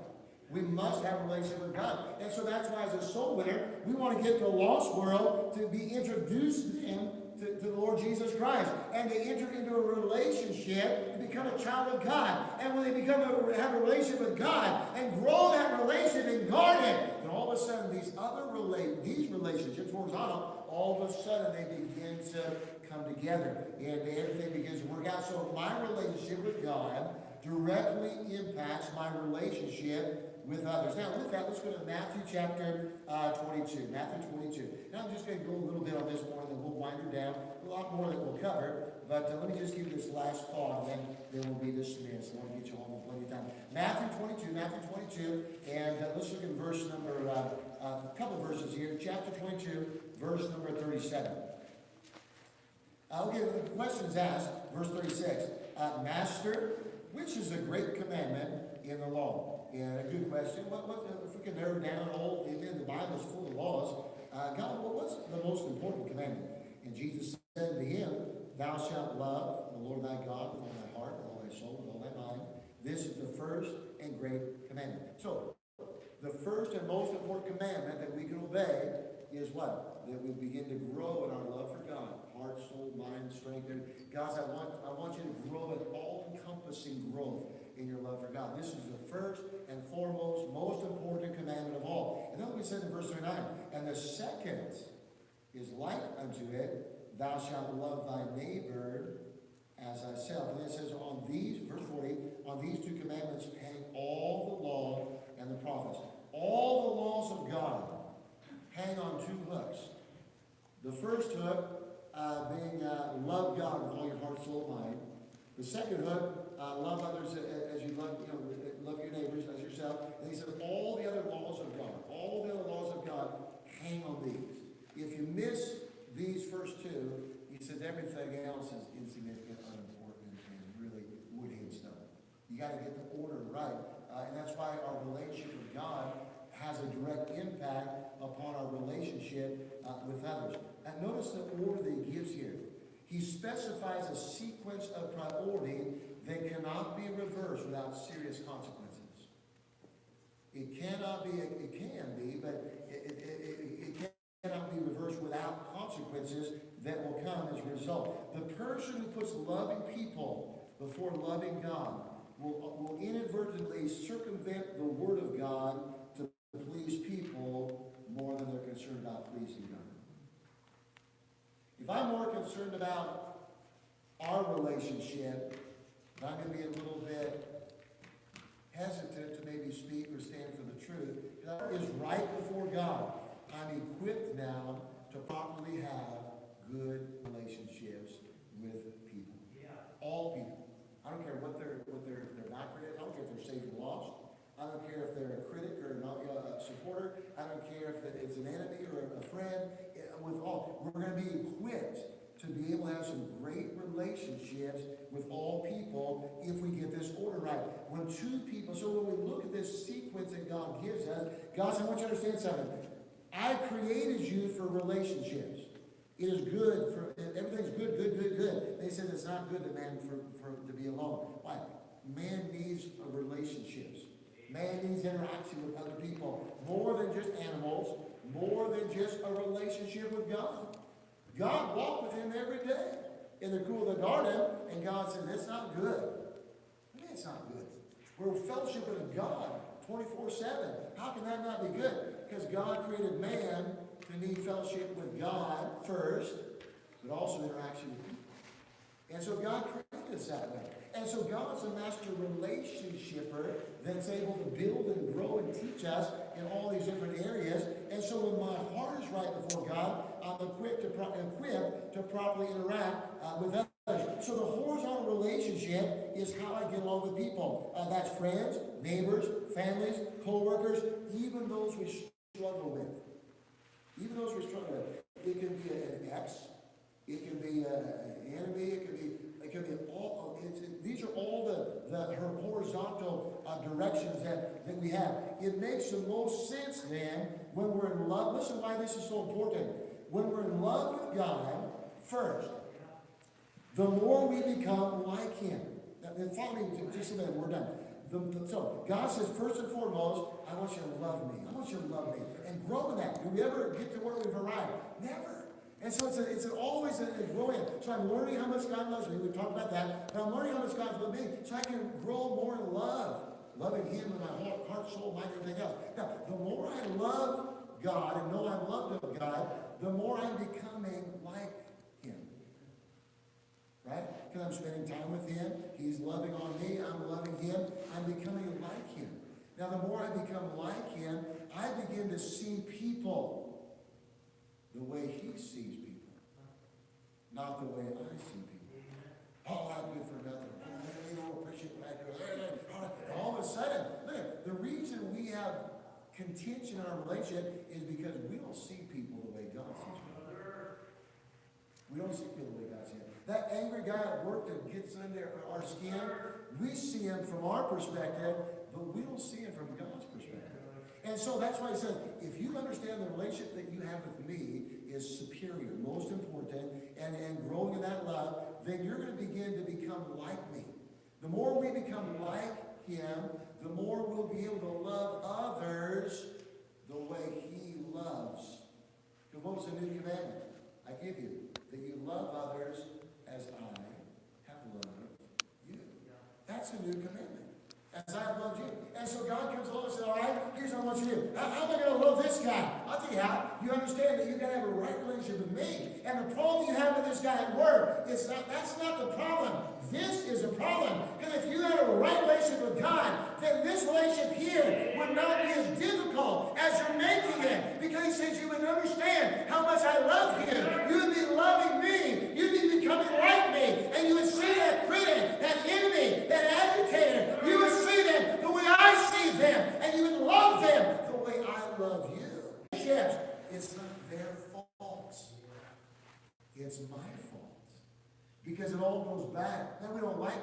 We must have a relationship with God. And so that's why as a soul winner, we want to get the lost world to be introduced to them, to the Lord Jesus Christ, and to enter into a relationship to become a child of God. And when they have a relationship with God and grow that relationship and guard it, then all of a sudden these relationships, horizontal, all of a sudden they begin to come together and everything begins to work out. So my relationship with God directly impacts my relationship with others. Now, with that, let's go to Matthew chapter 22. Matthew 22. Now, I'm just going to go a little bit on this point, and then we'll wind her down. A lot more that we'll cover, but let me just give you this last thought, and then we'll be dismissed. I want to get you home in plenty of time. Matthew 22, and let's look at verse number, a couple of verses here. Chapter 22, verse number 37. Okay, the question's asked, verse 36. Master, which is a great commandment in the law? And a good question. If we can narrow down all, amen, the Bible is full of laws. God, what's the most important commandment? And Jesus said to him, thou shalt love the Lord thy God with all thy heart, with all thy soul, with all thy mind. This is the first and great commandment. So, the first and most important commandment that we can obey is what? That we begin to grow in our love for God. Heart, soul, mind, strength. And guys, I want you to grow an all-encompassing growth in your love for God. This is the first and foremost, most important commandment of all. And then we said in verse 39, and the second is like unto it, thou shalt love thy neighbor as thyself. And then it says, on these, verse 40, on these two commandments hang all the law and the prophets. All the laws of God hang on two hooks. The first hook being love God with all your heart, soul, mind. The second hook, love others as you love, love your neighbors as yourself. And he said all the other laws of God, hang on these. If you miss these first two, he says everything else is insignificant, unimportant, and really wood and stone. You got to get the order right. And that's why our relationship with God has a direct impact upon our relationship with others. And notice the order that he gives here. He specifies a sequence of priority that cannot be reversed without serious consequences. It cannot be, it can be, but it cannot be reversed without consequences that will come as a result. The person who puts loving people before loving God will inadvertently circumvent the Word of God to please people more than they're concerned about pleasing God. If I'm more concerned about our relationship, then I'm going to be a little bit hesitant to maybe speak or stand for the truth. That is right before God. I'm equipped now to properly have good relationships with people. All people. I don't care what their background is. I don't care if they're saved or lost. I don't care if they're a critic or a supporter. I don't care if it's an enemy or a friend. With all, we're going to be equipped to be able to have some great relationships with all people if we get this order right. When two people, so when we look at this sequence that God gives us, God says, I want you to understand something. I created you for relationships. It is good for everything's good. They said it's not good to man to be alone. Why? Man needs relationships. Man needs interaction with other people. More than just animals, more than just a relationship with God. God walked with him every day in the cool of the garden, and God said, it's not good. I mean, it's not good. We're fellowshipping with God 24/7. How can that not be good? Because God created man to need fellowship with God first, but also interaction with people. And so God created us that way. And so God's a master relationshipper that's able to build and grow and teach us in all these different areas. And so when my heart is right before God, I'm equipped to properly interact with others. So the horizontal relationship is how I get along with people. That's friends, neighbors, families, co-workers, even those we struggle with. Even those we struggle with. It can be an ex. It can be an enemy. It can be all. These are all the horizontal directions that we have. It makes the most sense then when we're in love. Listen why this is so important. When we're in love with God first, the more we become like him. Now, follow me just a minute, we're done. So God says, first and foremost, I want you to love me. I want you to love me. And grow in that. Do we ever get to where we've arrived? Never. And so it's always a growing. So I'm learning how much God loves me. We talked about that. But I'm learning how much God loves me so I can grow more in love. Loving him with my heart, soul, mind, everything else. Now, the more I love God and know I'm loved of God, the more I'm becoming like him. Right? Because I'm spending time with him. He's loving on me. I'm loving him. I'm becoming like him. Now, the more I become like him, I begin to see people the way he sees people, not the way I see people. Oh, I'm good for nothing. Oh, they don't appreciate what I do. And all of a sudden, look, the reason we have contention in our relationship is because we don't see people the way God sees people. We don't see people the way God sees them. That angry guy at work that gets under our skin, we see him from our perspective, but we don't see him from God's perspective. And so that's why he says, if you understand the relationship that you have with me is superior, most important, and growing in that love, then you're going to begin to become like me. The more we become like him, the more we'll be able to love others the way he loves. Because what was the new commandment I give you? That you love others as I have loved you. That's a new commandment. As I have loved you. And so God comes along and says, all right, here's what I want you to do. How am I going to love this guy? I'll tell you how. You understand that you've got to have a right relationship with me. And the problem you have with this guy at work, that's not the problem. This is a problem. Because if you had a right relationship with God, then this relationship here would not be as difficult as you're making it. Because he says you would understand how much I love you. You would be loving me. You'd be becoming like me. And you would see that critic, that enemy, that agitator. You would see them the way I see them. And you would love them the way I love you. Yes, it's not their fault. It's my fault. Because it all goes back. Now, we don't like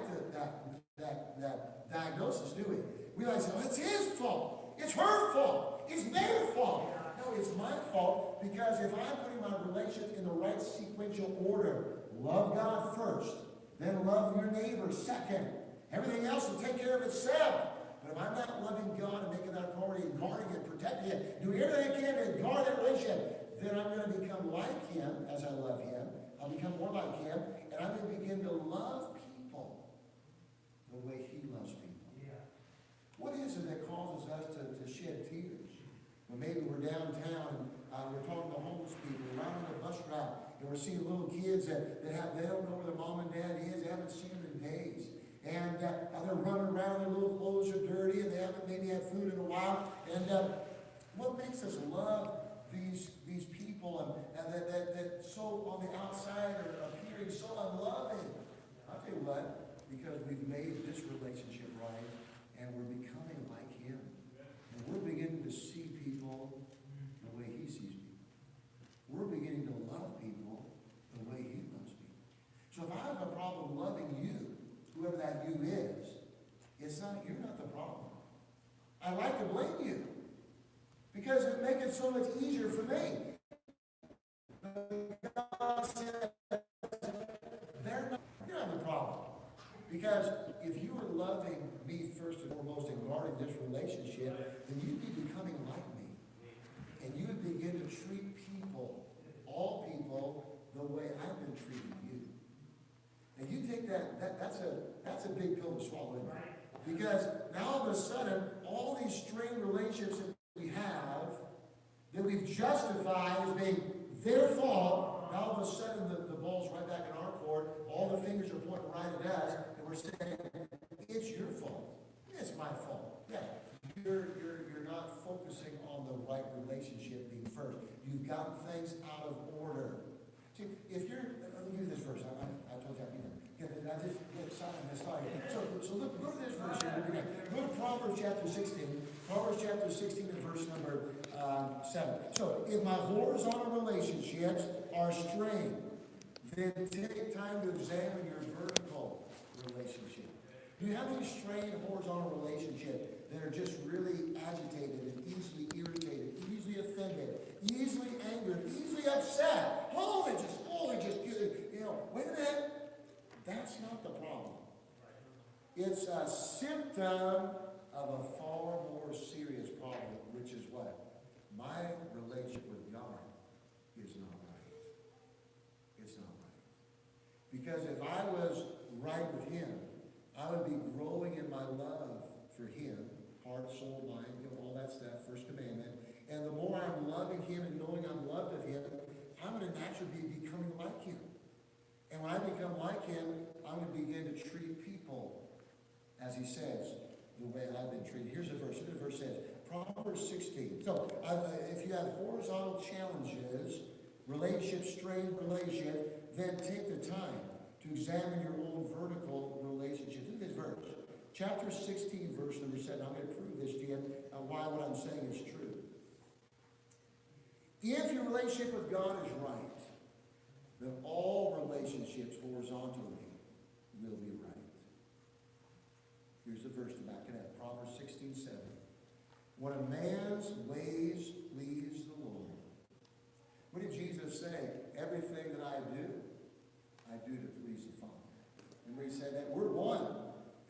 that diagnosis, do we? We like to say, well, it's his fault. It's her fault. It's their fault. No, it's my fault, because if I'm putting my relationships in the right sequential order, love God first, then love your neighbor second. Everything else will take care of itself. But if I'm not loving God and making that a priority, and guarding it, protecting it, doing everything I can to guard that relationship, then I'm going to become like him as I love him. I'll become more like him, and I'm going to begin to love people the way he loves people. Yeah. What is it that causes us to shed tears? Well, maybe we're downtown and we're talking to homeless people, we're out on the bus route, and we're seeing little kids that they don't know where their mom and dad is, they haven't seen them in days. And they're running around, their little clothes are dirty, and they haven't maybe had food in a while. And what makes us love these people and that so on the outside are appearing so unloving? I'll tell you what, because we've made this relationship right, and we're becoming like him. And we're beginning to see people the way he sees people. We're beginning to love people the way he loves people. So if I have a problem loving you, whoever that you is, you're not the problem. I like to blame you, because it makes it so much easier for me. God said, you're not the problem. Because if you were loving me first and foremost and guarding this relationship, then you'd be becoming like me. And you would begin to treat people, all people, the way I've been treating you. And you think that's a big pill to swallow, isn't it? Because now all of a sudden, all these strained relationships that we have, that we've justified as being their fault, now all of a sudden the ball's right back in our court, all the fingers are pointing right at us, and we're saying, it's your fault. It's my fault. Yeah. You're not focusing on the right relationship being first. You've gotten things out of order. See, if you're, let me give you this verse. I told you I just get excited on this slide. So look, go to this verse here. Go to Proverbs chapter 16. Proverbs chapter 16 and verse number 7. So, if my horizontal relationships are strained, then take time to examine your vertical relationship. Do you have any strained horizontal relationships that are just really agitated and easily irritated, easily offended, easily angered, easily upset? Wait a minute. That's not the problem. It's a symptom of a far more serious problem, which is what? My relationship with God is not right. It's not right. Because if I was right with him, I would be growing in my love for him, heart, soul, mind, all that stuff, first commandment. And the more I'm loving him and knowing I'm loved of him, I'm going to naturally be becoming like him. And when I become like him, I'm going to begin to treat people, as he says, the way I've been treated. Here's the verse. Here's what the verse says. Proverbs 16. So, if you have horizontal challenges, relationship, strained relationship, then take the time to examine your own vertical relationship. Look at this verse. Chapter 16, verse number 7. I'm going to prove this to you, why what I'm saying is true. If your relationship with God is right, then all relationships horizontally will be right. Here's the verse to back it up. Proverbs 16:7. When a man's ways please the Lord. What did Jesus say? Everything that I do to please the Father. Remember he said that? We're one.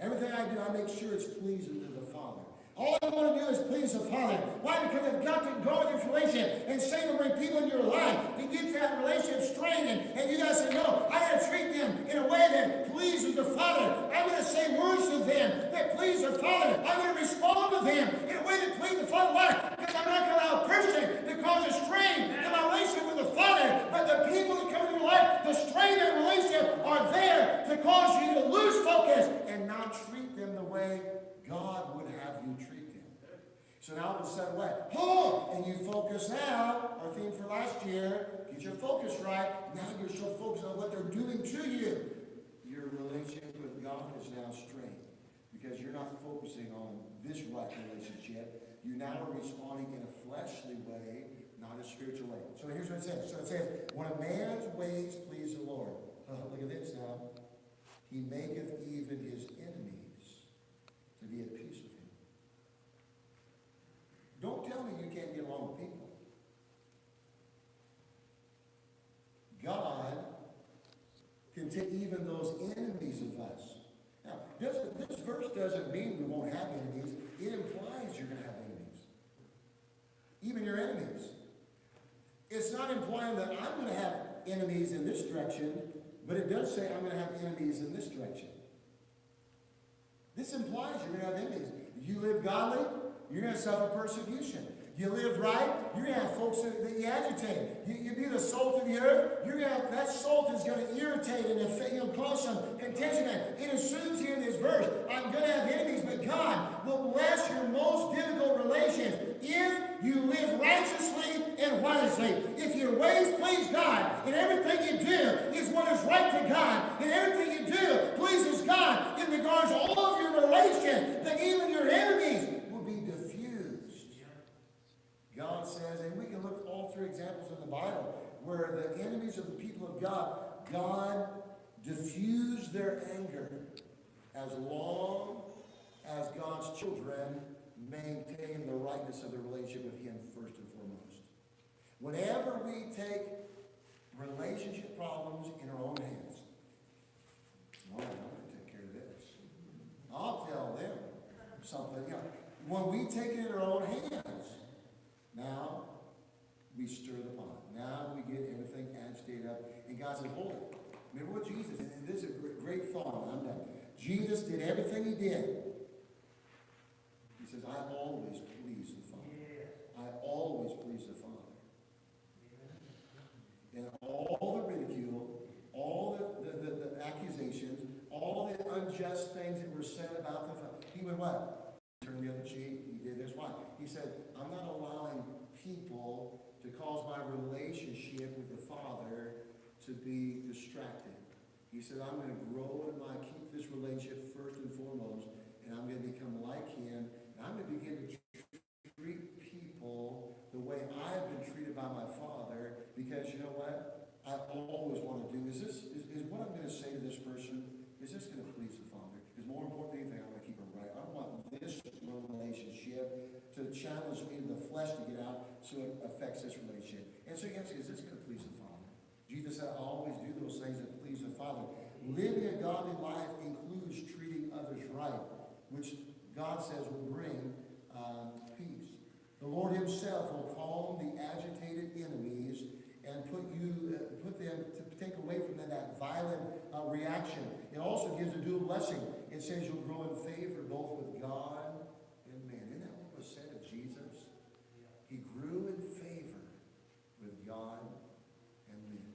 Everything I do, I make sure it's pleasing to the Father. All I want to do is please the Father. Why? Because I've got to guard this relationship. And Satan will bring people into your life to get that relationship strained. And you got to say, no, I got to treat them in a way that pleases the Father. I'm going to say words to them that please the Father. I'm going to respond to them in a way that pleases the Father. Why? Because I'm not going to allow a person to cause a strain in my relationship with the Father. But the people that come into your life, the strain in that relationship are there to cause you to lose focus and not treat them the way God would have you treat them. So now all of a sudden, what? Oh! And you focus now, our theme for last year, get your focus right. Now you're so focused on what they're doing to you. Your relationship with God is now strained because you're not focusing on this right relationship. You now are responding in a fleshly way, not a spiritual way. So here's what it says. So it says, when a man's ways please the Lord. Look at this now. He maketh even his enemies to be at peace with him. Don't tell me you can't get along with people. God can take even those enemies of us. Now, this verse doesn't mean we won't have enemies. It implies you're going to have enemies. Even your enemies. It's not implying that I'm going to have enemies in this direction, but it does say I'm going to have enemies in this direction. This implies you're going to have enemies. You live godly, you're going to suffer persecution. You live right, you're going to have folks that you agitate. You be the salt of the earth, you're going to have, that salt is going to irritate and cause some contention. It assumes here in this verse, I'm going to have enemies, but God will bless your most difficult relations if you live righteously and wisely. If your ways please God, and everything you do is what is right to God, and everything you do pleases God in regards to all of your relations, then even your enemies will be diffused. God says, and we can look all through examples in the Bible, where the enemies of the people of God diffused their anger as long as God's children maintain the rightness of the relationship with Him first and foremost. Whenever we take relationship problems in our own hands, all right, I'm going to take care of this. I'll tell them something. You know, when we take it in our own hands, now we stir the pot. Now we get everything agitated up. And God said, hold it. Remember what Jesus did? And this is a great thought. I'm done. Jesus did everything He did. He says, I always please the Father. I always please the Father. And all the ridicule, all the accusations, all the unjust things that were said about the Father, He would what? Turn the other cheek. He did this. Why? He said, I'm not allowing people to cause my relationship with the Father to be distracted. He said, I'm going to grow in keep this relationship first and foremost, and I'm going to become like Him, and I'm going to begin to treat people the way I've been treated by my Father, because you know what? I always want to do, is what I'm going to say to this person, is this going to please the Father? Because more important than anything, I want to keep it right. I don't want this relationship to challenge me in the flesh to get out, so it affects this relationship. And so you have to say, is this going to please the Father? Jesus said, I always do those things that please the Father. Living a godly life includes treating others right, which God says will bring peace. The Lord Himself will calm the agitated enemies and put them to take away from them that violent reaction. It also gives a dual blessing. It says you'll grow in favor both with God and man. Isn't that what was said of Jesus? He grew in favor with God and men.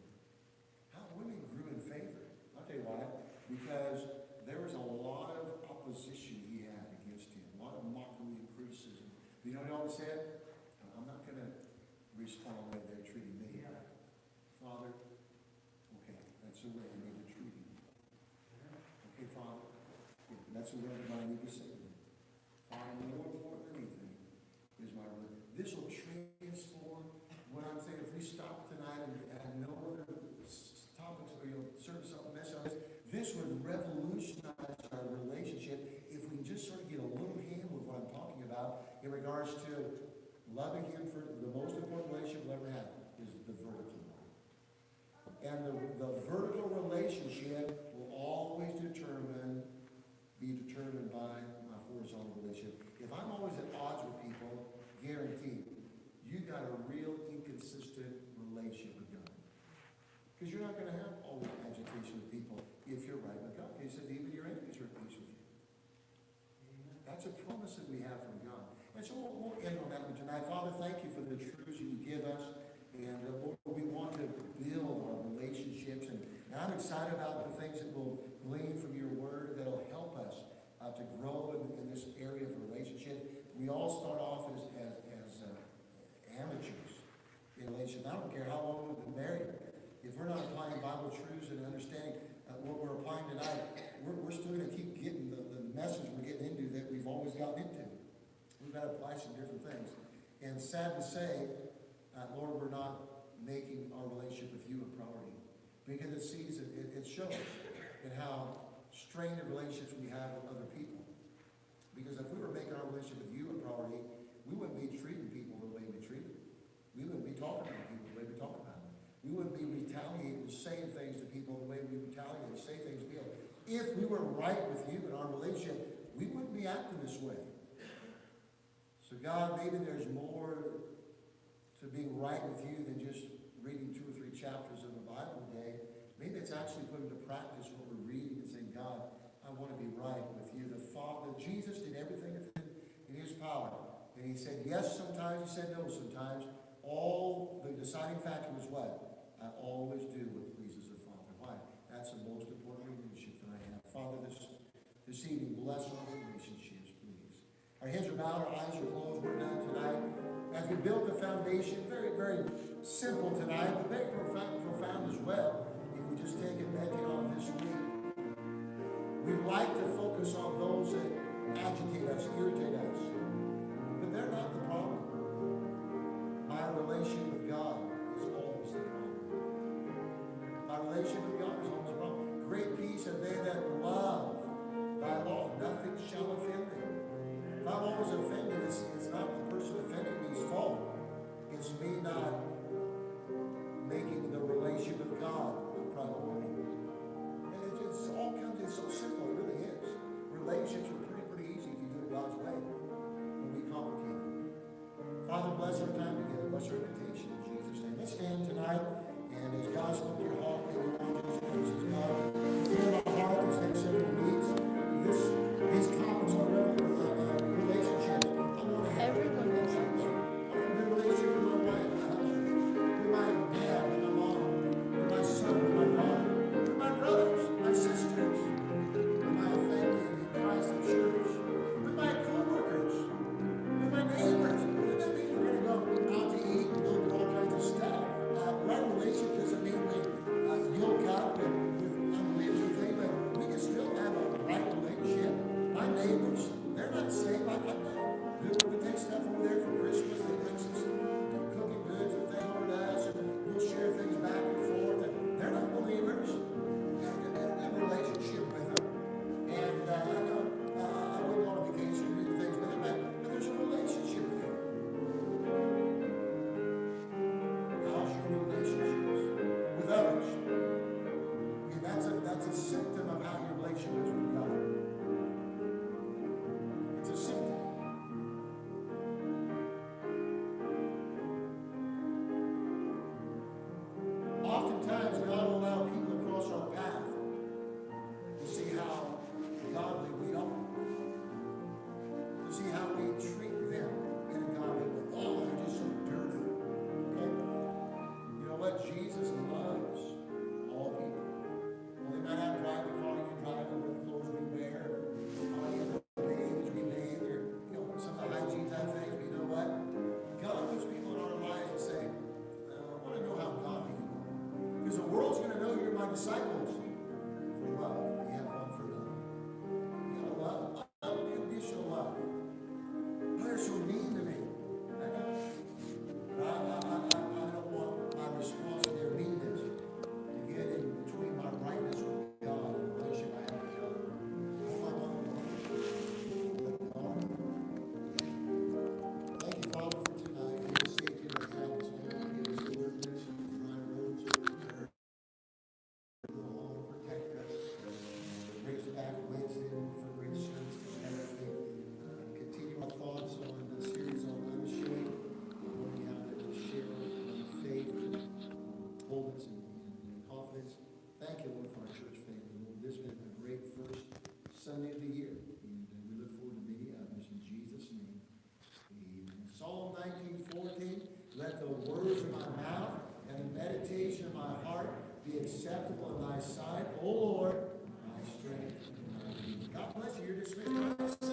How women grew in favor? I'll tell you why. Because there was a lot of opposition He had against Him. A lot of mockery and criticism. You know what He always said? I'm not going to respond the way they're treating me. Father, okay, that's the way I need to treat you. Okay, Father, yeah, that's the way I need to say to them. Father, more important than anything is my word. This will transform what I'm saying. If we stop tonight and had no other topics or service something mess on this would revolutionize our relationship if we just sort of get a little hand with what I'm talking about in regards to loving Him. For the most important relationship we'll ever have is the vertical one. And the vertical relationship will always be determined by my horizontal relationship. If I'm always at odds with people, guaranteed, you've got a real inconsistent relationship with God. Because you're not going to have always agitation with people if you're right with God. He says even your enemies are at peace with you. That's a promise that we have from God. And so we'll end on that one tonight. Father, thank you for the truths you give us. And Lord, we want to build our relationships. And I'm excited about the things that we'll glean from your word that will help us to grow in this area of relationship. We all start off as we've gotten into. We've had to apply some different things. And sad to say, Lord, we're not making our relationship with you a priority. Because it shows in how strained of relationships we have with other people. Because if we were making our relationship with you a priority, we wouldn't be treating people the way we treat them. We wouldn't be talking about people the way we talk about them. We wouldn't be retaliating, saying things to people the way we retaliate and say things to people. If we were right with you in our relationship, we wouldn't be acting this way. So God, maybe there's more to being right with you than just reading 2 or 3 chapters of the Bible a day. Maybe it's actually putting into practice what we're reading and saying, God, I want to be right with you. The Father, Jesus did everything in his power. And he said yes sometimes, he said no sometimes. The deciding factor was what? I always do what pleases the Father. Why? That's the most important relationship that I have. Father, this evening, bless our relationships, please. Our heads are bowed, our eyes are closed. We're done tonight. As we build the foundation, very, very simple tonight, but very profound as well. If we just take and meditate on this week, we like to focus on those that agitate us, irritate us, but they're not the problem. My relationship with God is always the problem. My relationship with God is always the problem. Great peace are they that love thy law. Nothing shall offend them. If I'm always offended, it's not the person offending me's fault. It's me not making the relationship with God a priority. And it's so simple, it really is. Relationships are pretty easy if you do it God's way. But we complicate it. Father, bless our time together. Bless our invitation in Jesus' name. Let's stand tonight, and as God spoke to your heart, maybe around those places, God, hear my heart these next several weeks. These topics on relationships. I want to have Everyone is I want to have a relationship with my wife, my husband, with my dad, with my mom, with my son, with my daughter, with my brothers, my sisters, with my family in Christ the church, with my co-workers, with my neighbors. Doesn't that mean we're going to go out to eat and go do all kinds of stuff? Right relationship doesn't mean we yoke up with unbelievers and things, but we can still have a right relationship. My neighbors, they're not saved. We take stuff over there for Christmas. They bring some cooking goods and things over to us, and we'll share things back and forth. And they're not believers. We have a relationship with them. And I wouldn't go on vacation and do things with them, but there's a relationship with them. How's your relationships with others? Okay, that's a symptom of how your relationship is with God. It's a symptom. Oftentimes, God will allow people across our path to see how godly we are, to see how we treat them in a godly way. Oh, they're just so dirty. Okay? You know what? Jesus loves all people. Well, they might not drive the car you drive, or the clothes we wear, or the bathe we bathe, or some of the hygiene type things. But you know what? God puts people in our lives and say, I want to know how godly you are. Because the world's going to know you're my disciples for love. You have one for love. You got to love. Unconditional love. Oh, they're so mean to me. I don't want my response to their meanness to get in between my rightness with God and the relationship I have with God. Thank you, Father, for tonight. For the safety of our house. Give us alertness and my roads of prayer. Protect us. Bring us back Wednesday for great service together. Continue our thoughts on the series on unashamed. Learning how to share faith, boldness, and confidence. Thank you, Lord, for our church family. Lord, this has been a great first Sunday of the year. And we look forward to many others in Jesus' name. Amen. Psalm 19:14. Let the words of my mouth and the meditation of my heart be acceptable in thy sight, O Lord, my strength and my redeemer. God bless you. You're dismissed.